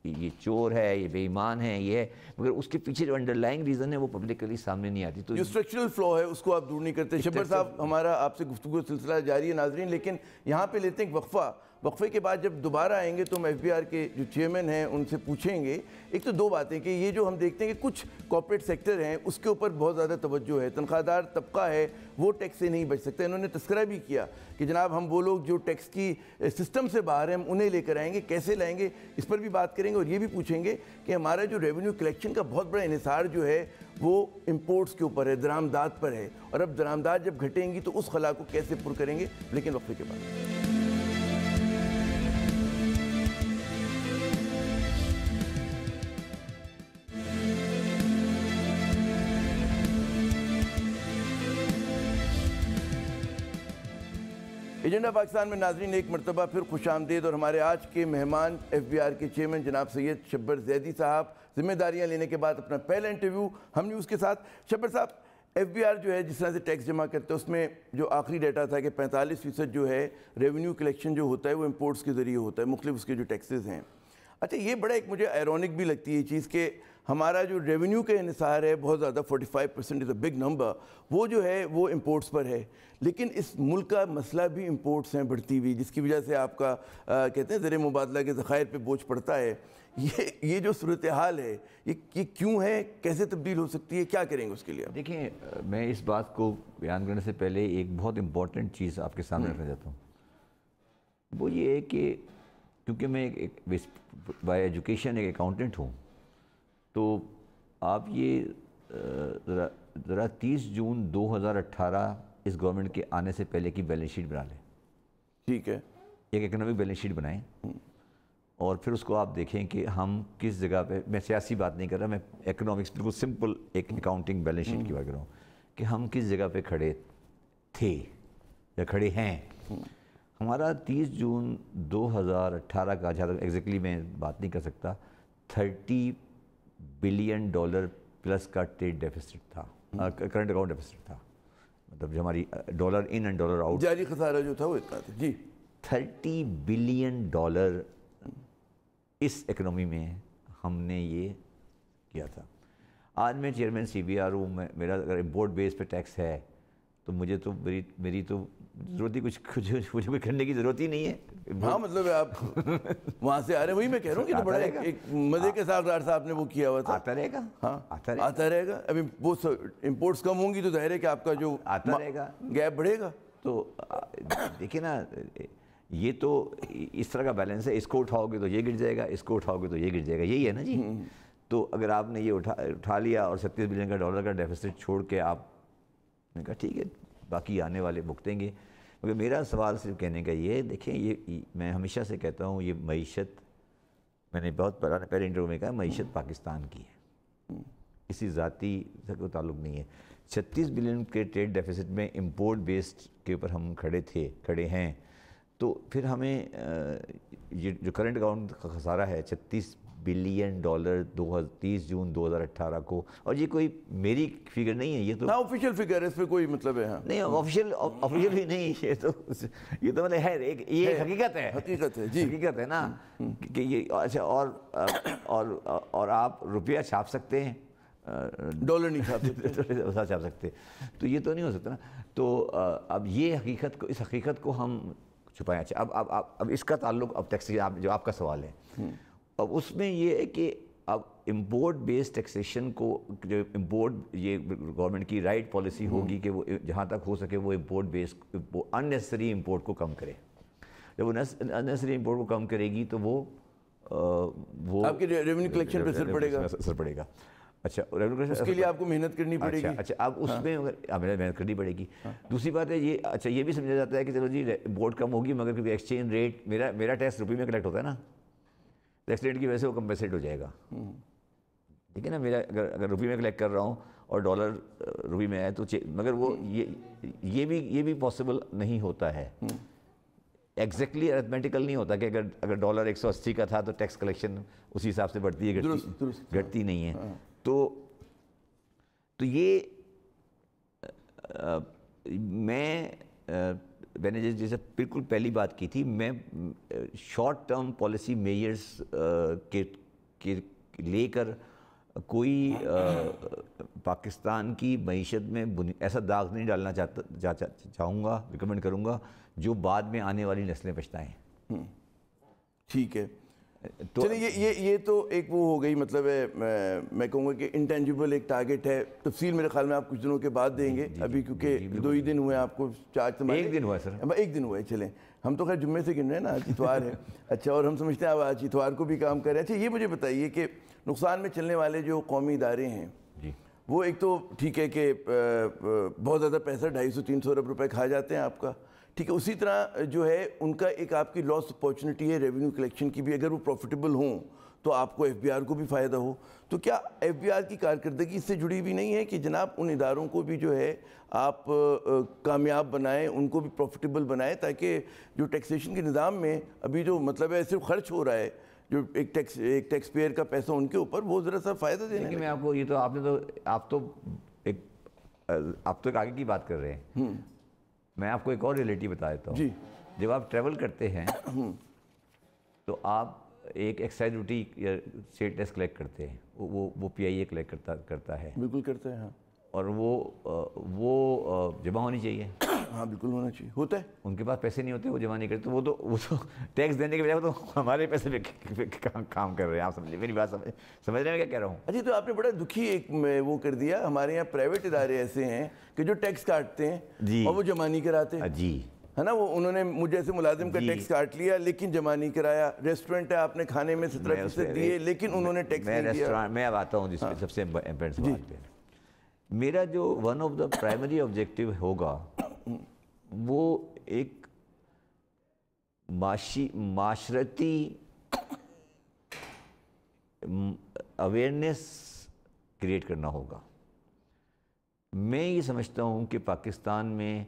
یہ چور ہے، یہ بے ایمان ہے، یہ ہے، مگر اس کے پیچھے جو انڈرلائنگ ریزن ہے وہ پبلکلی سامنے نہیں آتی. تو جو اسٹرکچرل فلو ہے اس کو آپ دور نہیں کرتے. شبر صاحب، ہمارا آپ سے گفتگو سلسلہ جاری ہے ناظرین، لیکن یہاں پہ لیتے ہیں ایک وقفہ. वक्फे के बाद जब दोबारा आएंगे तो हम FBR के जो चेयरमैन हैं उनसे पूछेंगे। एक तो दो बातें कि ये जो हम देखते हैं कि कुछ कॉर्पोरेट सेक्टर हैं उसके ऊपर बहुत ज़्यादा तवज्जो है, तनख्वाहदार तबका है वो टैक्स से नहीं बच सकता। इन्होंने तस्करा भी किया कि जनाब हम वो लोग जो टैक्स की सिस्टम से बाहर हैं हम उन्हें लेकर आएंगे, कैसे लाएंगे इस पर भी बात करेंगे। और ये भी पूछेंगे कि हमारा जो रेवेन्यू कलेक्शन का बहुत बड़ा इन्हिसार जो है वो इंपोर्ट्स के ऊपर है, दरामदात पर है, और अब दरामदात जब घटेंगी तो उस खला को कैसे पुर करेंगे, लेकिन वक्फे के बाद। एजेंडा पाकिस्तान में नाजरीन एक मरतबा फिर खुशामदीद, और हमारे आज के मेहमान FBR के चेयरमैन जनाब सैयद शब्बर जैदी साहब, जिम्मेदारियां लेने के बाद अपना पहला इंटरव्यू हम न्यूज़ के साथ। शब्बर साहब, FBR जो है जिस तरह से टैक्स जमा करते हैं उसमें जो आखिरी डाटा था कि 45% जो है रेवेन्यू कलेक्शन जो होता है वो इंपोर्ट्स के ज़रिए होता है, मुख्तलिफ उसके जो टैक्सेस हैं। अच्छा, ये बड़ा एक मुझे आयरॉनिक भी लगती है ये चीज़ कि हमारा जो रेवेन्यू का इन्हिसार है बहुत ज़्यादा 45% इज़ अ बिग नंबर, वो जो है वो इंपोर्ट्स पर है, लेकिन इस मुल्क का मसला भी इंपोर्ट्स हैं बढ़ती हुई, जिसकी वजह से आपका कहते हैं ज़र मुबादला के ज़खायर पे बोझ पड़ता है। ये जो सूरत हाल है ये क्यों है, कैसे तब्दील हो सकती है, क्या करेंगे उसके लिए? देखिए, मैं इस बात को बयान करने से पहले एक बहुत इंपॉर्टेंट चीज़ आपके सामने रखना चाहता हूँ। वो ये है कि क्योंकि मैं एक बाय एजुकेशन एक अकाउंटेंट हूँ, तो आप ये ज़रा 30 जून 2018 इस गवर्नमेंट के आने से पहले की बैलेंस शीट बना लें। ठीक है, एक इकोनॉमिक बैलेंस शीट बनाएं और फिर उसको आप देखें कि हम किस जगह पे, मैं सियासी बात नहीं कर रहा, मैं इकोनॉमिक्स बिल्कुल सिंपल एक अकाउंटिंग बैलेंस शीट की बात कर रहा हूँ कि हम किस जगह पे खड़े थे या खड़े हैं। हमारा 30 जून 2018 का, जहाँ तक एग्जैक्टली मैं बात नहीं कर सकता, $30 बिलियन प्लस का ट्रेड डेफिसिट था, करंट अकाउंट डेफिसिट था, मतलब जो हमारी dollar in and dollar out, जारी खसारा जो था वो इतना था जी। $30 बिलियन इस इकनॉमी में हमने ये किया था। आज मैं चेयरमैन CBR हूँ, मेरा अगर इम्पोर्ट बेस पे टैक्स है तो मुझे तो मेरी तो ज़रूरत ही कुछ करने की ज़रूरत ही नहीं है। हाँ, मतलब आप वहाँ से आ रहे हैं, वही मैं कह रहा हूँ कि तो बड़ा एक मज़े के साथ डॉक्टर साहब ने वो किया हुआ था। आता रहेगा, हाँ आता रहेगा। अभी वो इम्पोर्ट्स कम होंगी तो जाहिर है कि आपका जो आता रहेगा, गैप बढ़ेगा। तो देखिए ना, ये तो इस तरह का बैलेंस है, इसको उठाओगे तो ये गिर जाएगा, इसको उठाओगे तो ये गिर जाएगा, यही है ना जी। तो अगर आपने ये उठा लिया और $37 बिलियन का डेफिसिट छोड़ के आपने कहा ठीक है बाकी आने वाले भुगतेंगे, मगर मेरा सवाल सिर्फ कहने का ये, देखें ये मैं हमेशा से कहता हूँ, ये मईशत, मैंने बहुत पहले इंटरव्यू में कहा, मईशत पाकिस्तान की है, किसी ज़ाती से कोई ताल्लुक़ नहीं है। 36 बिलियन के ट्रेड डेफिसिट में इंपोर्ट बेस्ड के ऊपर हम खड़े हैं, तो फिर हमें ये जो करंट अकाउंट का खसारा है $36 बिलियन 30 जून 2018 को, और ये कोई मेरी फिगर नहीं है, ये तो ऑफिशियल फिगर है, इस पे कोई मतलब है? हाँ नहीं, ऑफिशियल भी नहीं, ये तो मतलब है, ये हकीकत है, हकीकत है जी, हकीकत है ना कि ये। अच्छा, और आप रुपया छाप सकते हैं, डॉलर नहीं छाप सकते, तो ये तो नहीं हो सकता ना। तो अब ये इस हकीकत को हम छुपाएं। अच्छा, अब इसका ताल्लुक अब टैक्स, जो आपका सवाल है, अब उसमें ये है कि अब इंपोर्ट बेस्ड टैक्सेशन को, जो इंपोर्ट, ये गवर्नमेंट की राइट पॉलिसी होगी कि वो जहाँ तक हो सके वो इंपोर्ट बेस्ड अननेसेसरी इंपोर्ट को कम करे। जब वो अननेसेसरी इंपोर्ट को कम करेगी तो वो आपके रेवेन्यू कलेक्शन पे असर पड़ेगा। अच्छा, उसके लिए आपको मेहनत करनी पड़ेगी। अच्छा, अब उसमें मेहनत करनी पड़ेगी। दूसरी बात है ये, अच्छा ये भी समझा जाता है कि चलो जी इंपोर्ट कम होगी, मगर क्योंकि एक्सचेंज रेट, मेरा टैक्स रुपये में कलेक्ट होता है ना, टैक्स रेट की वजह से वो कंपेंसेट हो जाएगा, ठीक है ना। मेरा अगर रुपये में कलेक्ट कर रहा हूँ और डॉलर रुपये में है तो मगर वो ये भी पॉसिबल नहीं होता है, एग्जैक्टली अरिथमेटिकल नहीं होता कि अगर डॉलर 180 का था तो टैक्स कलेक्शन उसी हिसाब से बढ़ती है, घटती नहीं है। तो ये मैंने जैसे बिल्कुल पहली बात की थी, मैं शॉर्ट टर्म पॉलिसी मेजर्स के लेकर कोई पाकिस्तान की मईशत में ऐसा दाग नहीं डालना चाहूँगा, रिकमेंड करूँगा जो बाद में आने वाली नस्लें पछताएं। ٹھیک ہے. چلیے یہ تو ایک وہ ہو گئی, مطلب ہے میں کہوں گا کہ انٹینجیبل ایک ٹارگٹ ہے. تفصیل میرے خیال میں آپ کچھ دنوں کے بعد دیں گے, ابھی کیونکہ 2 ہی دن ہوئے ہیں آپ کو چارج سنبھالنے. 1 دن ہوا ہے سر. 1 دن ہوا ہے. چلیں ہم تو خیر جمعے سے گن رہے ہیں نا, آج اتوار ہے. اچھا, اور ہم سمجھتے ہیں آپ آج اتوار کو بھی کام کر رہے ہیں. اچھا یہ مجھے بتائیے کہ نقصان میں چلنے والے جو قومی ادارے ہیں وہ ایک تو ٹھیک ہے کہ بہت زیادہ پیسہ 250-300 ارب روپے کھا جاتے ہیں آپ کا, ٹھیک ہے. اسی طرح جو ہے ان کا ایک آپ کی لاس اپارچونٹی ہے ریونیو کلیکشن کی بھی, اگر وہ پروفیٹیبل ہوں تو آپ کو ایف بی آر کو بھی فائدہ ہو. تو کیا ایف بی آر کی کارکردگی اس سے جڑی ہوئی نہیں ہے کہ جناب ان اداروں کو بھی جو ہے آپ کامیاب بنائیں, ان کو بھی پروفیٹیبل بنائیں, تاکہ جو ٹیکسیشن کے نظام میں ابھی جو مطلب ہے صرف خرچ ہو رہا ہے, جو ایک ٹیکس پیئر کا پیسہ ان کے اوپر, وہ ذرا سا فائدہ دینے. میں آپ کو یہ تو آپ تو ایک آگے کی بات کر رہے ہیں. میں آپ کو ایک اور ریئلٹی بتا دیتا ہوں. جی. جب آپ ٹریول کرتے ہیں تو آپ ایک ایکسائز ڈیوٹی یا سیل ٹیکس کلیکٹ کرتے ہیں, وہ پی آئی اے کلیکٹ کرتا ہے. بالکل کرتا ہے. ہاں. اور وہ جمع ہونی چاہیے. ہاں بالکل ہونا چاہیے. ہوتا ہے. ان کے پاس پیسے نہیں ہوتے, وہ جمع نہیں کرتے. وہ تو ٹیکس دینے کے بجائے تو ہمارے پیسے پہ کام کر رہے ہیں. آپ سمجھ میری بات سمجھ رہے ہیں میں کیا کہہ رہا ہوں. اچھا, تو آپ نے بڑا دکھی ایک وہ کر دیا. ہمارے یہاں پرائیویٹ ادارے ایسے ہیں کہ جو ٹیکس کاٹتے ہیں اور وہ جمع نہیں کراتے. جی ہے نا, وہ انہوں نے مجھ جیسے ملازم کا ٹیکس کاٹ لیا لیکن جمع نہیں کرایا. ریسٹورنٹ ہے, آپ نے کھانے میں 17% دیے لیکن انہوں نے ٹیکس نہیں دیا. میں اب آتا ہوں جس میں سب سے امپورٹنٹ بات ہے. میرا جو one of the primary objective ہوگا وہ ایک معاشرتی اویئرنیس کریٹ کرنا ہوگا. میں یہ سمجھتا ہوں کہ پاکستان میں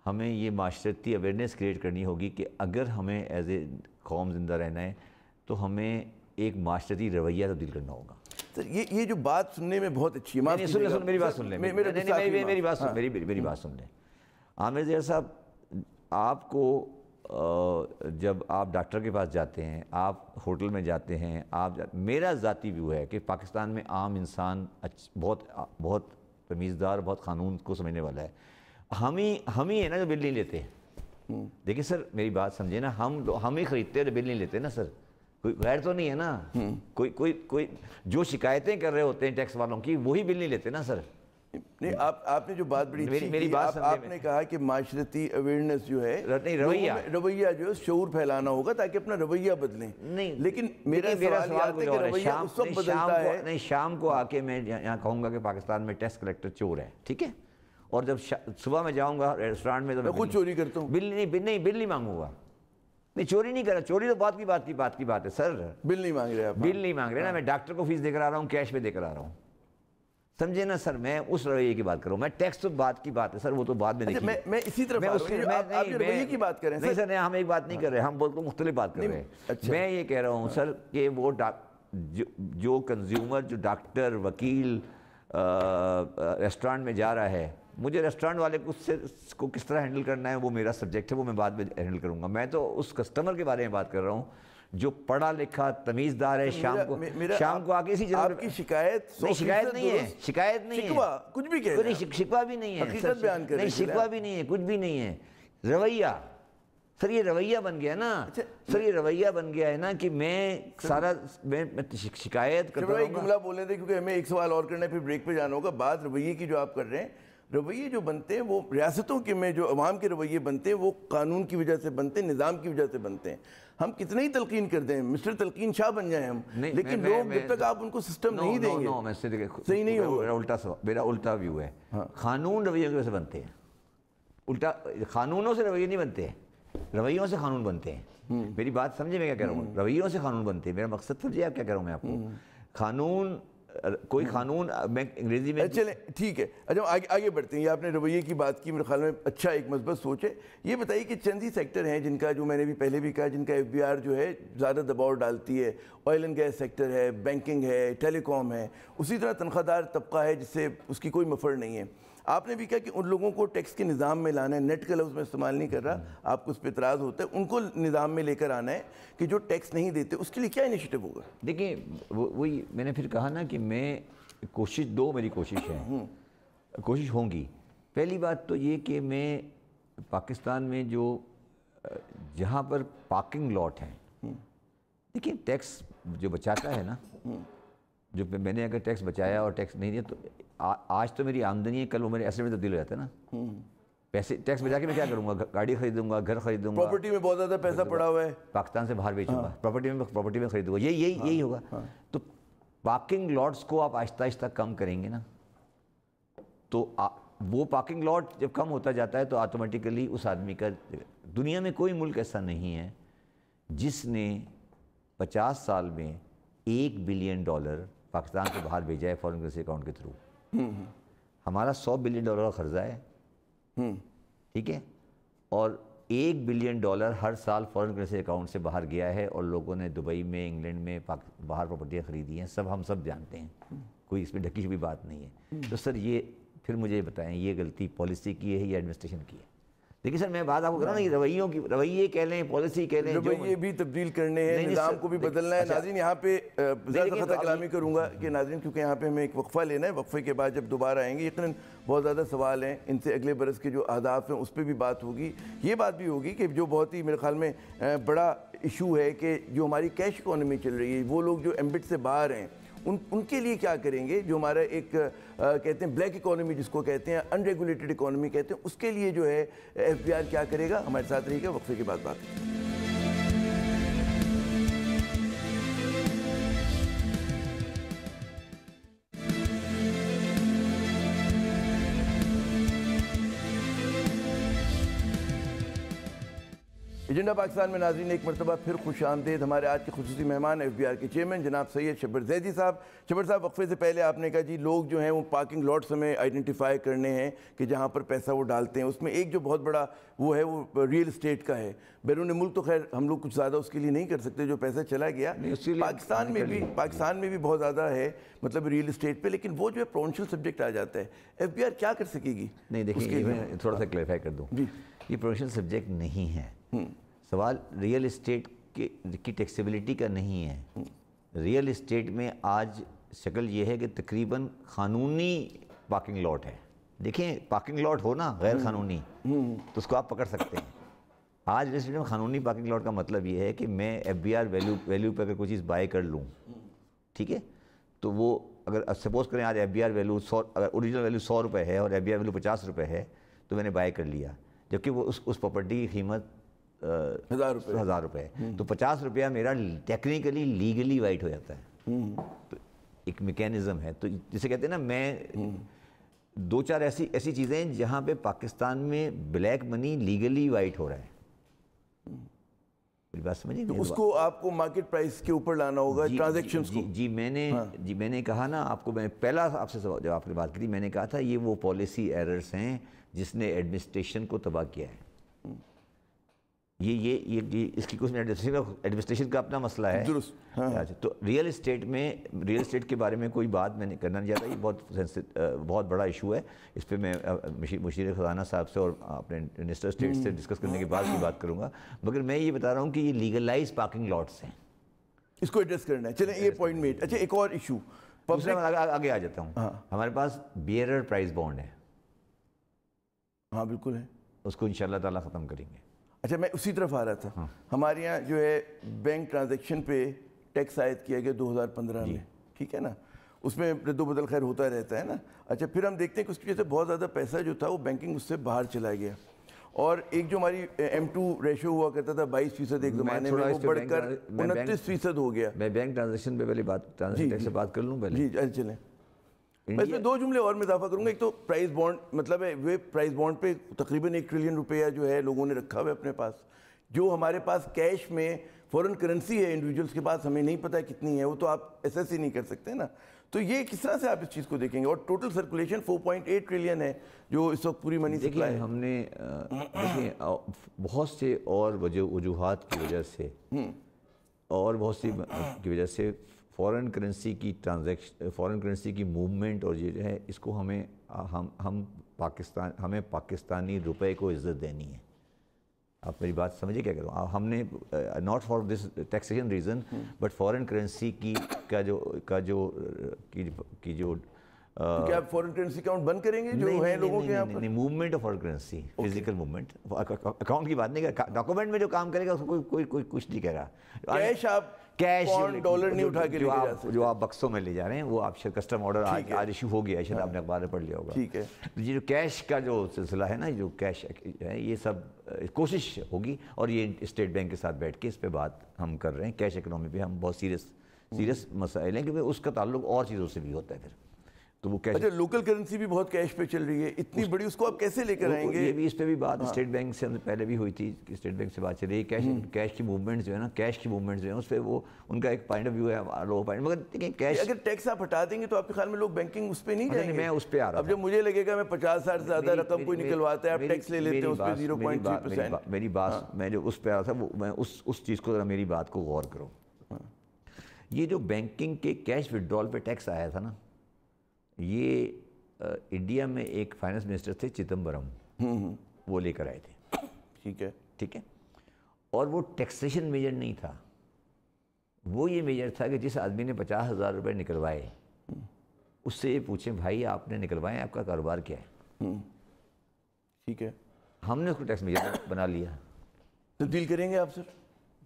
ہمیں یہ معاشرتی اویئرنیس کریٹ کرنی ہوگی کہ اگر ہمیں ایز اے قوم زندہ رہنا ہے تو ہمیں ایک معاشرتی رویہ تبدیل کرنا ہوگا. سر یہ جو بات سننے میں بہت اچھی ہے. میری بات سن لیں. میری بات سن لیں. عامر ظہیر صاحب, آپ کو جب آپ ڈاکٹر کے پاس جاتے ہیں, آپ ہوٹل میں جاتے ہیں, میرا ذاتی ویو ہے کہ پاکستان میں عام انسان بہت تمیزدار, بہت قانون کو سمجھنے والا ہے. ہم ہی ہیں نا جو بل نہیں لیتے. دیکھیں سر میری بات سمجھے نا, ہم ہی خریدتے ہیں جو بل نہیں لیتے نا سر. کوئی غیر تو نہیں ہے نا. کوئی جو شکایتیں کر رہے ہوتے ہیں ٹیکس والوں کی وہی بل نہیں لیتے نا سر. نہیں, آپ نے جو بات بڑی میری بات آپ نے کہا کہ معاشرتی اویئرنیس جو ہے, رویہ جو ہے شعور پھیلانا ہوگا تاکہ اپنا رویہ بدلیں. لیکن میرا سوال یہ آتا ہے کہ رویہ اس وقت بدلتا ہے. نہیں, شام کو آ کے میں یہاں کہوں گا کہ پاکستان میں ٹیکس کلیکٹر چور ہے, ٹھیک ہے, اور جب صبح میں جاؤں گا ریسٹورانٹ میں تو میں خود چوری کرتا ہوں. بل نہیں مانگوں گا. نہیں, چوری نہیں کر رہا. چوری تو بات کی بات ہے سر. بل نہیں مانگ رہے آپ. بل نہیں مانگ رہے نا. میں ڈاکٹر کو فیس دے کر آ رہا ہوں, کیش پہ دے کر آ رہا ہوں. سمجھے نا سر, میں اس رویے کی بات کروں. میں ٹیکس تو بات کی بات ہے سر, وہ تو بعد میں دیکھیے. میں اسی طرف آپ رویے کی بات کر رہے ہیں. نہیں سر, ہم ایک بات نہیں کر رہے, ہم بہت مختلف بات کر رہے ہیں. میں یہ کہہ رہا ہوں سر کہ وہ جو کنزیومر, جو ڈاکٹر, وکیل ریسٹورانٹ میں جا رہا ہے, مجھے ریسٹورانٹ والے کو کس طرح ہینڈل کرنا ہے وہ میرا سبجیکٹ ہے, وہ میں بعد میں ہینڈل کروں گا. میں تو اس کسٹمر کے بارے میں بات کر رہا ہوں جو پڑھا لکھا تمیزدار ہے. شام کو آ کے اسی جگہ آپ کی شکایت نہیں ہے, کچھ بھی کہہ رہے ہیں, شکوہ بھی نہیں ہے, حقیقت بیان کر رہے ہیں. شکوہ بھی نہیں ہے, کچھ بھی نہیں ہے. رویہ سر, یہ رویہ بن گیا نا سر, یہ رویہ بن گیا ہے نا کہ میں شکایت کرتا ہوں. ایک جملہ بول رہے تھے کیونکہ ہمیں ایک سوال اور کرنا ہے, پھر بریک پہ جانا ہوگا. بات رویے کی جو آپ کر رہے ہیں, رویے جو بنتے ہیں وہ ریاستوں کے میں جو عوام کے رویے بنتے ہیں وہ قانون کی وجہ سے بنتے ہیں, نظام کی وجہ سے بنتے ہیں. ہم کتنے ہی تلقین کر دیں, مسٹر تلقین شاہ بن جائیں ہم, لیکن لوگ جب تک آپ ان کو سسٹم نہیں دیں گے صحیح نہیں ہوگا. میرا الٹا ویو ہے. قانون رویوں کی وجہ سے بنتے ہیں. الٹا, قانونوں سے رویے نہیں بنتے, رویوں سے قانون بنتے ہیں. میری بات سمجھے میں کیا کہہ رہا ہوں. رویوں سے قانون بنتے ہیں. میرا مقصد سمجھے آپ کیا کہہ رہا ہوں میں آپ کو. قانون, کوئی قانون, میں انگریزی میں چلیں ٹھیک ہے. اچھا آگے بڑھتے ہیں. یہ آپ نے رویے کی بات کی, میرے خیال میں اچھا ایک مثبت سوچ ہے. یہ بتائیے کہ چند ہی سیکٹر ہیں جن کا, جو میں نے بھی پہلے بھی کہا, جن کا ایف بی آر جو ہے زیادہ دباؤ ڈالتی ہے. آئل اینڈ گیس سیکٹر ہے, بینکنگ ہے, ٹیلی کام ہے, اسی طرح تنخواہ دار طبقہ ہے جس سے اس کی کوئی مفر نہیں ہے. آپ نے بھی کہا کہ ان لوگوں کو ٹیکس کے نظام میں لانا ہے. نیٹ کا لفظ میں استعمال نہیں کر رہا, آپ کو اس پہ اعتراض ہوتا ہے. ان کو نظام میں لے کر آنا ہے کہ جو ٹیکس نہیں دیتے, اس کے لیے کیا انیشیٹو ہوگا؟ دیکھیں, وہی میں نے پھر کہا نا کہ میں میری کوشش ہے, کوشش ہوں گی. پہلی بات تو یہ کہ میں پاکستان میں جو जहाँ पर पार्किंग लॉट हैं, देखिए टैक्स जो बचाता है ना, जो मैंने अगर टैक्स बचाया और टैक्स नहीं दिया तो आज तो मेरी आमदनी है, कल वो मेरे एसेट में तब्दील हो जाता है ना। पैसे टैक्स बचा के मैं क्या करूँगा? गाड़ी खरीदूंगा, घर खरीदूंगा, प्रॉपर्टी में बहुत ज़्यादा पैसा पड़ा हुआ है, पाकिस्तान से बाहर बेचूंगा, प्रॉपर्टी में खरीदूंगा, यही होगा। तो पार्किंग लॉट्स को आप आहिस्ता आहिस्ता कम करेंगे ना, तो वो पार्किंग लॉट जब कम होता जाता है तो ऑटोमेटिकली उस आदमी का, दुनिया में कोई मुल्क ऐसा नहीं है जिसने 50 साल में $1 बिलियन पाकिस्तान से बाहर भेजा है फॉरेन करेंसी अकाउंट के थ्रू। हमारा $100 बिलियन का खर्चा है, ठीक है, और $1 बिलियन हर साल फॉरेन करेंसी अकाउंट से बाहर गया है, और लोगों ने दुबई में, इंग्लैंड में बाहर प्रॉपर्टियाँ ख़रीदी हैं, हम सब जानते हैं, कोई इसमें ढकी हुई बात नहीं है। तो सर ये फिर मुझे बताएं, ये गलती पॉलिसी की है या एडमिनिस्ट्रेशन की है? देखिए सर, मैं बात आपको कर रहा हूँ ना, रवैये कह लें, पॉलिसी कह लें, रवैये भी तब्दील करने हैं, निज़ाम को भी बदलना है। नाज़रीन यहाँ पे ज़्यादा खता कलामी करूँगा कि नाज़रीन, क्योंकि यहाँ पे हमें एक वक्फ़ा लेना है, वक्फ़े के बाद जब दोबारा आएंगे यकीनन बहुत ज़्यादा सवाल हैं, इनसे अगले बरस के जो अहदाफ हैं उस पर भी बात होगी। ये बात भी होगी कि जो बहुत ही मेरे ख्याल में बड़ा इशू है कि जो हमारी कैश इकॉनमी चल रही है, वो लोग जो एम्बिट से बाहर हैं उनके लिए क्या करेंगे? जो हमारा एक कहते हैं ब्लैक इकोनॉमी जिसको कहते हैं, अनरेगुलेटेड इकोनॉमी कहते हैं, उसके लिए जो है FBI क्या करेगा? हमारे साथ रहिएगा, वक्फे के बाद बात करेंगे। एजेंडा पाकिस्तान में नाज़रीन एक मरतबा फिर खुश आमदेद। हमारे आज के खुसूसी मेहमान FBI के चेयरमैन जनाब सैयद शब्बर जैदी साहब। शब्बर साहब, वक्फे से पहले आपने कहा जी लोग जो हैं वो पार्किंग लॉट्स हमें आइडेंटिफाई करने हैं कि जहाँ पर पैसा वो डालते हैं, उसमें एक जो बहुत बड़ा वो है वो रियल इस्टेट का है। बैरून मुल्क तो खैर हम लोग कुछ ज़्यादा उसके लिए नहीं कर सकते, जो पैसा चला गया पाकिस्तान में भी बहुत ज़्यादा है, मतलब रियल इस्टेट पे, लेकिन वो जो है प्रोविंशियल सब्जेक्ट आ जाता है। FBI क्या कर सकेगी? नहीं, देखिए मैं थोड़ा सा क्लैरिफाई कर दूँ, ये प्रोविंशियल सब्जेक्ट नहीं है। सवाल रियल इस्टेट की टैक्सेबिलिटी का नहीं है। रियल इस्टेट में आज शक्ल ये है कि तकरीबन क़ानूनी पार्किंग लॉट है। देखें, पार्किंग लॉट हो ना गैर क़ानूनी तो उसको आप पकड़ सकते हैं। आज रियल इस्टेट में क़ानूनी पार्किंग लॉट का मतलब ये है कि मैं FBR वैल्यू पर अगर कोई चीज़ बाय कर लूँ, ठीक है, तो वो अगर सपोज़ करें आज FBR वैल्यू 100, अगर ओरिजिनल वैल्यू 100 रुपये है और FBR वैल्यू 50 रुपये है, तो मैंने बाय कर लिया, जबकि वो उस प्रॉपर्टी की कीमत 1000 रुपये, तो 50 रुपया मेरा टेक्निकली लीगली वाइट हो जाता है। तो एक मैकेनिज़्म है। तो जिसे कहते हैं ना, मैं दो चार ऐसी चीज़ें हैं जहाँ पे पाकिस्तान में ब्लैक मनी लीगली वाइट हो रहा है। बात समझिए, तो उसको आपको मार्केट प्राइस के ऊपर लाना होगा, ट्रांजैक्शंस को। जी मैंने कहा ना आपको, मैं पहला आपसे जब आपने बात की थी, मैंने कहा था ये वो पॉलिसी एरर्स हैं जिसने एडमिनिस्ट्रेशन को तबाह किया है। ये इसकी कुछ एडमिनिस्ट्रेशन का अपना मसला है। हाँ। तो रियल इस्टेट के बारे में कोई बात मैंने करना नहीं चाहता। ये बहुत बड़ा इशू है। इस पे मैं मुशीर ख़ज़ाना साहब से और अपने मिनिस्टर स्टेट से डिस्कस करने के बाद की बात करूँगा। मगर मैं ये बता रहा हूँ कि ये लीगलाइज पार्किंग लॉट्स हैं, इसको एड्रेस करना है। चलें, ये पॉइंट में। अच्छा, एक और इशू आगे आ जाता हूँ। हाँ। हमारे पास बियरर प्राइस बॉन्ड है। हाँ बिल्कुल है, उसको इंशाअल्लाह ताला ख़त्म करेंगे। अच्छा, मैं उसी तरफ आ रहा था। हाँ। हमारे यहाँ जो है बैंक ट्रांजैक्शन पे टैक्स आयद किया गया 2015 में, ठीक है ना, उसमें रद्दोबदल खैर होता रहता है ना। अच्छा, फिर हम देखते हैं कि उसकी वजह से बहुत ज़्यादा पैसा जो था वो बैंकिंग उससे बाहर चला गया, और एक जो हमारी M2 रेशो हुआ करता था 22% एक ज़माने में, वो बढ़कर 29% हो गया। मैं बैंक ट्रांजेक्शन पे पहले बात कर लूँ पहले। जी चलें, मैं इसमें 2 जुमले और में इजाफा करूंगा। एक तो प्राइस बॉन्ड, मतलब है वे प्राइस बॉन्ड पे तकरीबन $1 ट्रिलियन रुपया जो है लोगों ने रखा हुआ है अपने पास। जो हमारे पास कैश में फॉरेन करेंसी है इंडिविजुअल्स के पास, हमें नहीं पता कितनी है, वो तो आप एसेस ही नहीं कर सकते ना। तो ये किस तरह से आप इस चीज़ को देखेंगे? और टोटल सर्कुलेशन 4.8 ट्रिलियन है जो इस वक्त पूरी मनी सप्लाई है। हमने देखिए बहुत से और वजूहात की वजह से और बहुत सी की वजह से फॉरेन करेंसी की मूवमेंट और ये जो है, इसको हमें पाकिस्तानी रुपए को इज़्ज़त देनी है। आप मेरी बात समझिए क्या कह रहा हूँ। हमने not for this taxation reason but foreign currency की जो क्या आप फॉरेन करेंसी अकाउंट बंद करेंगे जो है लोगों के यहाँ पर? Movement of foreign currency, physical movement, account की बात नहीं कर, डॉक्यूमेंट में जो काम करेगा उसको कोई कुछ नहीं कह रहा। कैश आप कैश डॉलर नहीं उठा के जो आप बक्सों में ले जा रहे हैं वो आप कस्टम ऑर्डर आज इशू हो गया है, शायद आपने अखबार में पढ़ लिया होगा। ठीक है। तो ये जो कैश का जो सिलसिला है ना, जो कैश है, ये सब कोशिश होगी और ये स्टेट बैंक के साथ बैठ के इस पे बात हम कर रहे हैं। कैश इकोनॉमी पे हम बहुत सीरियस मसाइल हैं, क्योंकि उसका ताल्लुक और चीज़ों से भी होता है फिर। तो वो कैश, अच्छा, लोकल करेंसी भी बहुत कैश पे चल रही है, इतनी बड़ी, उसको आप कैसे लेकर आएंगे? ये भी, इस पे भी बात स्टेट बैंक से पहले भी हुई थी कि स्टेट बैंक से बात चल रही है। कैश की मूवमेंट जो है ना, कैश की मूवमेंट जो है उस पर वो उनका एक पॉइंट ऑफ व्यू है, लो पॉइंट, मगर देखिए कैश अगर टैक्स आप हटा देंगे तो आपके ख्याल में लोग बैंकिंग उस पर नहीं जाएंगे? मैं उस पे आ रहा अब जब मुझे लगेगा मैं 50,000 से ज़्यादा रकम कोई निकलवाता है, आप टैक्स ले लेते हैं उस पर 0.3%। मेरी बात, मैं जो उस पे आ रहा था वो, मैं उस चीज़ को, ज़रा मेरी बात को गौर करो। ये जो बैंकिंग के कैश विड्रॉल पे टैक्स आया था ना, ये इंडिया में एक फाइनेंस मिनिस्टर थे चिदम्बरम, वो लेकर आए थे। ठीक है। और वो टैक्सेशन मेजर नहीं था, वो ये मेजर था कि जिस आदमी ने 50,000 रुपये निकलवाए उससे ये पूछें, भाई आपने निकलवाए, आपका कारोबार क्या है? ठीक है। हमने उसको टैक्स मेजर बना लिया। तो डील करेंगे आप सर?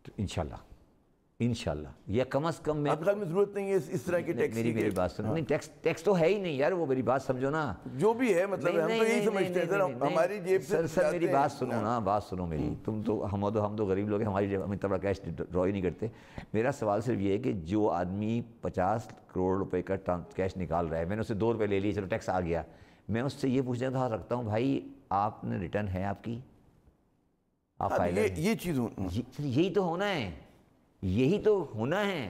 तो इंशाल्लाह, या कम से कम मैं, आपके ख्याल में जरूरत नहीं है इस तरह की टैक्स? मेरी बात सुनो। नहीं, टैक्स तो है ही नहीं यार, वो मेरी बात समझो ना। जो भी है, मतलब हम तो यही समझते हैं सर, हमारी जेब से। सर मेरी बात सुनो ना, बात सुनो मेरी। तुम तो हम तो गरीब लोग हैं, हमारी जेब, हम इतना बड़ा कैश ड्रॉ ही नहीं करते। मेरा सवाल सिर्फ ये है कि जो आदमी 50 करोड़ रुपए का कैश निकाल रहा है, मैंने उससे 2 रुपये ले लिए, चलो टैक्स आ गया, मैं उससे ये पूछने का रखता हूँ, भाई आपने रिटर्न है आपकी, आप फाइल, ये चीज़ यही तो होना है, यही तो होना है।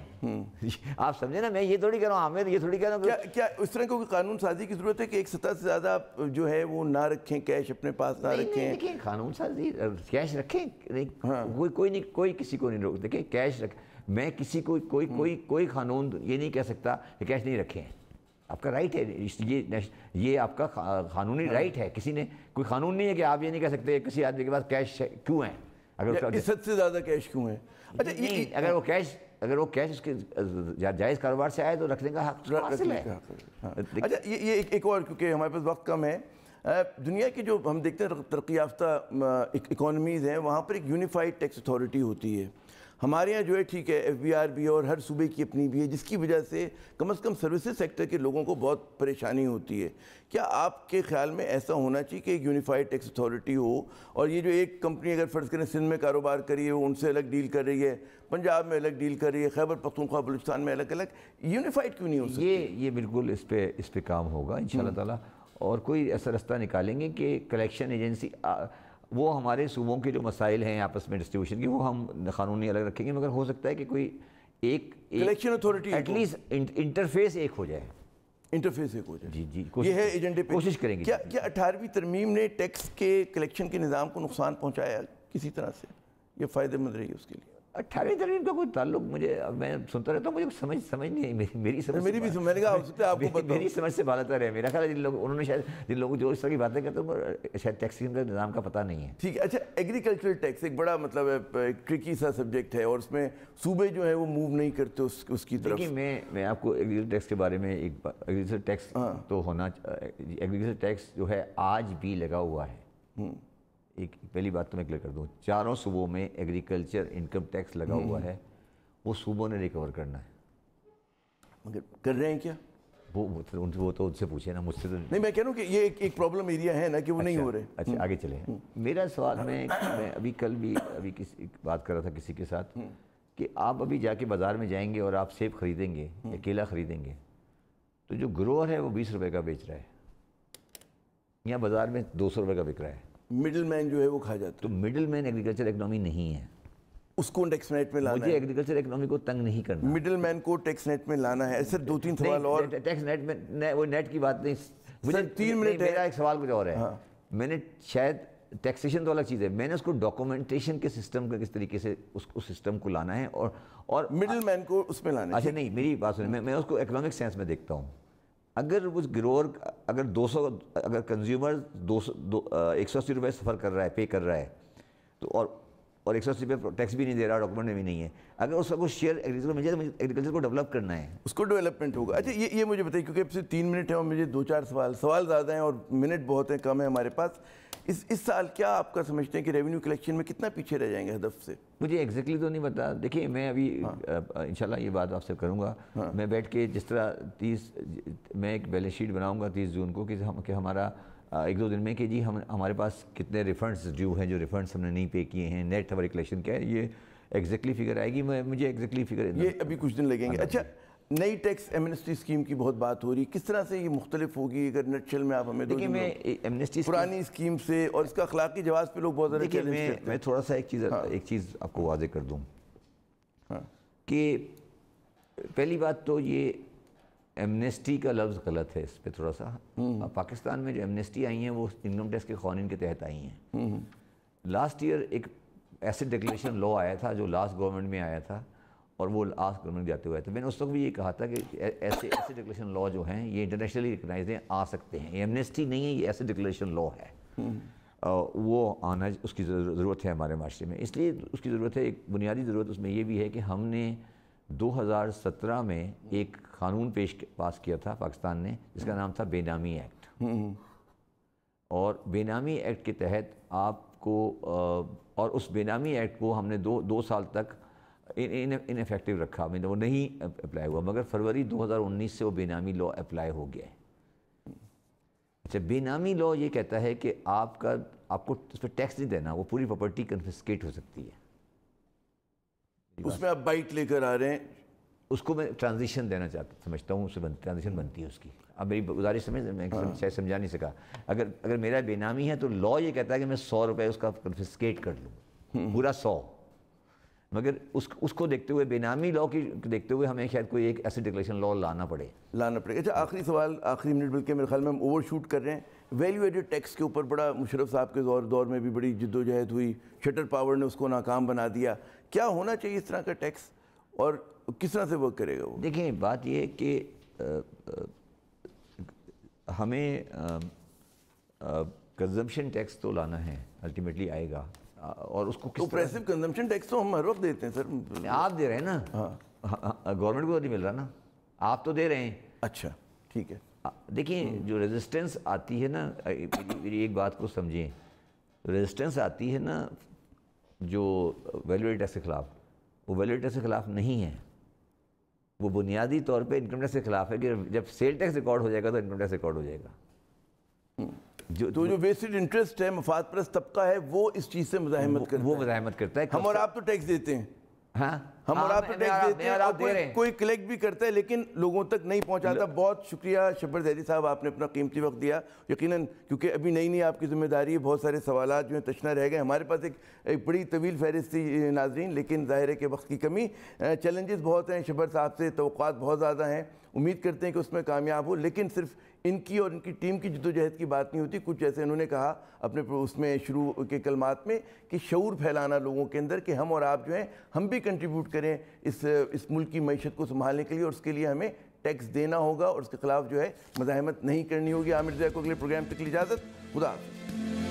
आप समझे ना, मैं ये थोड़ी कह रहा हूँ, आमिर ये थोड़ी कह रहा हूँ। क्या इस तरह की कानून साजी की जरूरत है कि एक सतह से ज़्यादा जो है वो ना रखें, कैश अपने पास ना रखें? देखिए, कानून साजी, कैश रखें, कोई किसी को नहीं रोक। देखिए कैश रख, मैं किसी को कोई कानून ये नहीं कह सकता कि कैश नहीं रखें, आपका राइट है, ये आपका कानूनी राइट है। किसी ने, कोई कानून नहीं है कि आप ये नहीं कह सकते किसी आदमी के पास कैश क्यों है, अगर इस हद से ज़्यादा कैश क्यों है। अच्छा, नहीं, अगर वो कैश उसके जायज़ कारोबार से आए तो रखने का हक हासिल है। अच्छा, ये एक और, क्योंकि हमारे पास वक्त कम है, दुनिया की जो हम देखते हैं तरक्की याफ्ता इकोनॉमीज़ हैं, वहाँ पर एक यूनिफाइड टैक्स अथॉरिटी होती है। हमारे यहाँ जो है, ठीक है, FBR भी है और हर सूबे की अपनी भी है, जिसकी वजह से कम सर्विसेज सेक्टर के लोगों को बहुत परेशानी होती है। क्या आपके ख्याल में ऐसा होना चाहिए कि एक यूनिफाइड टैक्स अथॉरिटी हो, और ये जो एक कंपनी अगर फ़र्ज़ करें सिंध में कारोबार करी है, वो उनसे अलग डील कर रही है, पंजाब में अलग डील कर रही है, खैबर पख्तूनख्वा बलूचिस्तान में अलग, यूनिफाइड क्यों नहीं हो सकती? ये बिल्कुल इस पे काम होगा इंशाल्लाह ताला, और कोई ऐसा रास्ता निकालेंगे कि कलेक्शन एजेंसी, वो हमारे सूबों के जो मसाइल हैं आपस में डिस्ट्रीब्यूशन की, वो हम कानूनी अलग रखेंगे, मगर हो सकता है कि कोई एक कलेक्शन अथॉरिटी एटलीस्ट इंटरफेस एक हो जाए। इंटरफेस एक हो जाए, जी, ये है एजेंडे पे, कोशिश करेंगे। क्या 18वीं तरमीम ने टैक्स के कलेक्शन के निज़ाम को नुकसान पहुँचाया किसी तरह से? ये फ़ायदेमंद रही है उसके लिए? 18वीं तरमीम का कोई ताल्लुक, मुझे, मैं सुनता रहता हूँ, मुझे समझ नहीं आई, मेरी समझ, मेरी भी मैंने कहा हो सकता है आपको पता, मेरी समझ से बालतर है। मेरा ख्याल है उन्होंने शायद जिन लोगों जो इस तरह की बातें करते हैं शायद टैक्स का निज़ाम का पता नहीं है। ठीक है। अच्छा, एग्रीकल्चरल टैक्स एक बड़ा मतलब ट्रिकी सा सब्जेक्ट है, और उसमें सूबे जो है वो मूव नहीं करते उसकी तरफ। देखिए, मैं आपको एग्रीकल्चर टैक्स के बारे में एग्रीकल्चर टैक्स तो होना, एग्रीकल्चर टैक्स जो है आज भी लगा हुआ है। एक पहली बात तो मैं क्लियर कर दूँ, चारों सूबों में एग्रीकल्चर इनकम टैक्स लगा हुआ है, वो सूबों ने रिकवर करना है। मगर कर रहे हैं क्या? वो तो उनसे पूछे ना, मुझसे तो नहीं। मैं कह रहा हूँ कि ये एक प्रॉब्लम एरिया है ना कि वो नहीं हो रहे। अच्छा, आगे चले। मेरा सवाल, मैं अभी कल भी किसी बात कर रहा था किसी के साथ कि आप अभी जाके बाज़ार में जाएंगे और आप सेब खरीदेंगे या केला खरीदेंगे, तो जो ग्रोअर है वो 20 रुपये का बेच रहा है, यहाँ बाज़ार में 200 रुपये का बिक रहा है। मिडिल मैन जो है वो खा जाता है। तो मिडिल मैन एग्रीकल्चर इकोनॉमी नहीं है, उसको टैक्स नेट में लाना है। मुझे एग्रीकल्चर इकोनॉमी को तंग नहीं करना, मिडिल मैन को टैक्स नेट में लाना है। सर 2-3 सवाल और। टैक्स नेट में वो नेट की बात नहीं, मुझे 3 मिनट मेरा एक सवाल कुछ और है। मैंने शायद, टैक्सेशन तो अलग चीज़ है, मैंने उसको डॉक्यूमेंटेशन के सिस्टम का किस तरीके से उस सिस्टम को लाना है और मिडिल मैन को उसमें लाना है। अच्छा नहीं, मेरी बात सुनिए, मैं उसको इकोनॉमिक सेंस में देखता हूँ। अगर उस ग्रोअर, अगर 200, अगर कंज्यूमर 180 रुपये सफ़र कर रहा है, पे कर रहा है, तो और और 180 पे टैक्स भी नहीं दे रहा, डॉक्यूमेंट में भी नहीं है, अगर उसका कुछ शेयर एग्रीकल्चर में मुझे एग्रीकल्चर को डेवलप करना है, उसको डेवलपमेंट होगा। अच्छा ये मुझे बताइए, क्योंकि अब से 3 मिनट है और मुझे 2-4 सवाल ज़्यादा हैं और मिनट बहुत हैं, कम है हमारे पास। इस साल क्या आपका समझते हैं कि रेवेन्यू कलेक्शन में कितना पीछे रह जाएंगे हदफ से? मुझे एग्जैक्टली तो नहीं पता। देखिए मैं अभी इंशाल्लाह ये बात आपसे करूँगा, मैं बैठ के जिस तरह मैं एक बैलेंस शीट बनाऊँगा 30 जून को कि हमारा 1-2 दिन में कि जी हमारे पास कितने रिफंड्स ड्यू हैं, जो रिफंड्स हमने नहीं पे किए हैं, नेट हमारी कलेक्शन क्या है, ये एग्जैक्टली फिगर आएगी। मुझे एग्जैक्टली फिगर ये अभी कुछ दिन लगेंगे। अच्छा, नई टैक्स एमनेस्टी स्कीम की बहुत बात हो रही है, किस तरह से ये मुख्तलिफ होगी? अगर नटशल में आप हमें देखिए, मैं एमनेस्टी पुरानी स्कीम से और इसका अखलाकी जवाब पे लोग बहुत ज़्यादा चैलेंज करते हैं। मैं थोड़ा सा एक चीज़ आपको वाज़े कर दूँ कि पहली बात तो ये एमनेस्टी का लफ्ज़ गलत है, इस पर थोड़ा सा पाकिस्तान में जो एमनेस्टी आई हैं वो इनकम टैक्स के कानून के तहत आई हैं। लास्ट ईयर एक एसेट डिक्लेरेशन लॉ आया था जो लास्ट गवर्नमेंट में आया था और वो लास्ट गवर्नमेंट जाते हुए था। मैंने उस वक्त भी ये कहा था कि ऐसे डिक्लेरेशन लॉ जो हैं ये इंटरनेशनली रिकगनाइज हैं, आ सकते हैं, ये एमनेस्टी नहीं है, ये ऐसे डिक्लेरेशन लॉ है। वो आना उसकी ज़रूरत है हमारे माशरे में, इसलिए उसकी ज़रूरत है। एक बुनियादी ज़रूरत उसमें ये भी है कि हमने 2017 में एक कानून पास किया था पाकिस्तान ने जिसका नाम था बेनामी एक्ट, और बेनामी एक्ट के तहत आपको और उस बेनामी एक्ट को हमने दो साल तक इनफेक्टिव रखा, मतलब वो नहीं अप्लाई हुआ, मगर फरवरी 2019 से वो बेनामी लॉ अप्लाई हो गया है। अच्छा, बेनामी लॉ ये कहता है कि आपको उस पर टैक्स नहीं देना, वो पूरी प्रॉपर्टी कन्फिस्केट हो सकती है। उसमें आप बाइट लेकर आ रहे हैं, उसको मैं ट्रांजिशन देना समझता हूँ, उससे ट्रांजिशन बनती है उसकी। अब मेरी गुजारिश मैं शायद समझा नहीं सका। अगर मेरा बेनामी है तो लॉ ये कहता है कि मैं 100 रुपये उसका कन्फिस्केट कर लूँ, पूरा 100, मगर उसको देखते हुए, बेनामी लॉ की देखते हुए हमें शायद कोई एक ऐसी डिक्लेरेशन लॉ लाना पड़ेगा। अच्छा, आखिरी सवाल, आखिरी मिनट, बल्कि मेरे ख्याल में हम ओवर शूट कर रहे हैं। वैल्यू एडेड टैक्स के ऊपर बड़ा मुशर्रफ साहब के दौर में भी बड़ी जिद्दोजहद हुई, शटर पावर ने उसको नाकाम बना दिया। क्या होना चाहिए इस तरह का टैक्स और किस तरह से वर्क करेगा वो? देखिए, बात ये है कि हमें कंजम्पशन टैक्स तो लाना है, अल्टीमेटली आएगा, और उसको किस ऑपरेसिव कंजम्पशन टैक्स तो हम हर वक्त देते हैं सर। आप दे रहे हैं ना, गवर्नमेंट को तो नहीं मिल रहा ना, आप तो दे रहे हैं। अच्छा, ठीक है। देखिए, जो रेजिस्टेंस आती है ना, मेरी एक बात को समझें, रेजिस्टेंस आती है ना जो वैल्यू एडेड टैक्स के ख़िलाफ़, वो वैल्यू एडेड टैक्स के ख़िलाफ़ नहीं है, वो बुनियादी तौर पे इनकम टैक्स के ख़िलाफ़ है कि जब सेल टैक्स रिकॉर्ड हो जाएगा तो इनकम टैक्स रिकॉर्ड हो जाएगा। जो वेस्टेड इंटरेस्ट है, मफाद परस्त तबका है, वो इस चीज़ से मज़ाहमत करता है। हम और आप तो टैक्स देते हैं, हम और आप तो टैक्स देते हैं, और कोई कलेक्ट भी करता है लेकिन लोगों तक नहीं पहुंचाता। बहुत शुक्रिया शब्बर ज़ैदी साहब, आपने अपना कीमती वक्त दिया। यकीनन क्योंकि अभी नई आपकी जिम्मेदारी है, बहुत सारे सवालात जो हैं तशना रह गए। हमारे पास एक बड़ी तवील फहरिस्त थी नाज़रीन, लेकिन ज़ाहिर है कि वक्त की कमी, चैलेंजेस बहुत हैं, शब्बर साहब से तवक्कुआत बहुत ज़्यादा हैं, उम्मीद करते हैं कि उसमें कामयाब हो, लेकिन सिर्फ इनकी और इनकी टीम की जद्दोजहद की बात नहीं होती। कुछ जैसे इन्होंने कहा अपने उसमें शुरू के कलमात में कि शऊर फैलाना लोगों के अंदर कि हम और आप जो हैं हम भी कंट्रीब्यूट करें इस मुल्क की मईशत को संभालने के लिए, और उसके लिए हमें टैक्स देना होगा और उसके खिलाफ जो है मज़ाहमत नहीं करनी होगी। आमिर ज़िया को अगले प्रोग्राम तक की इजाज़त, खुदा हाफ़िज़।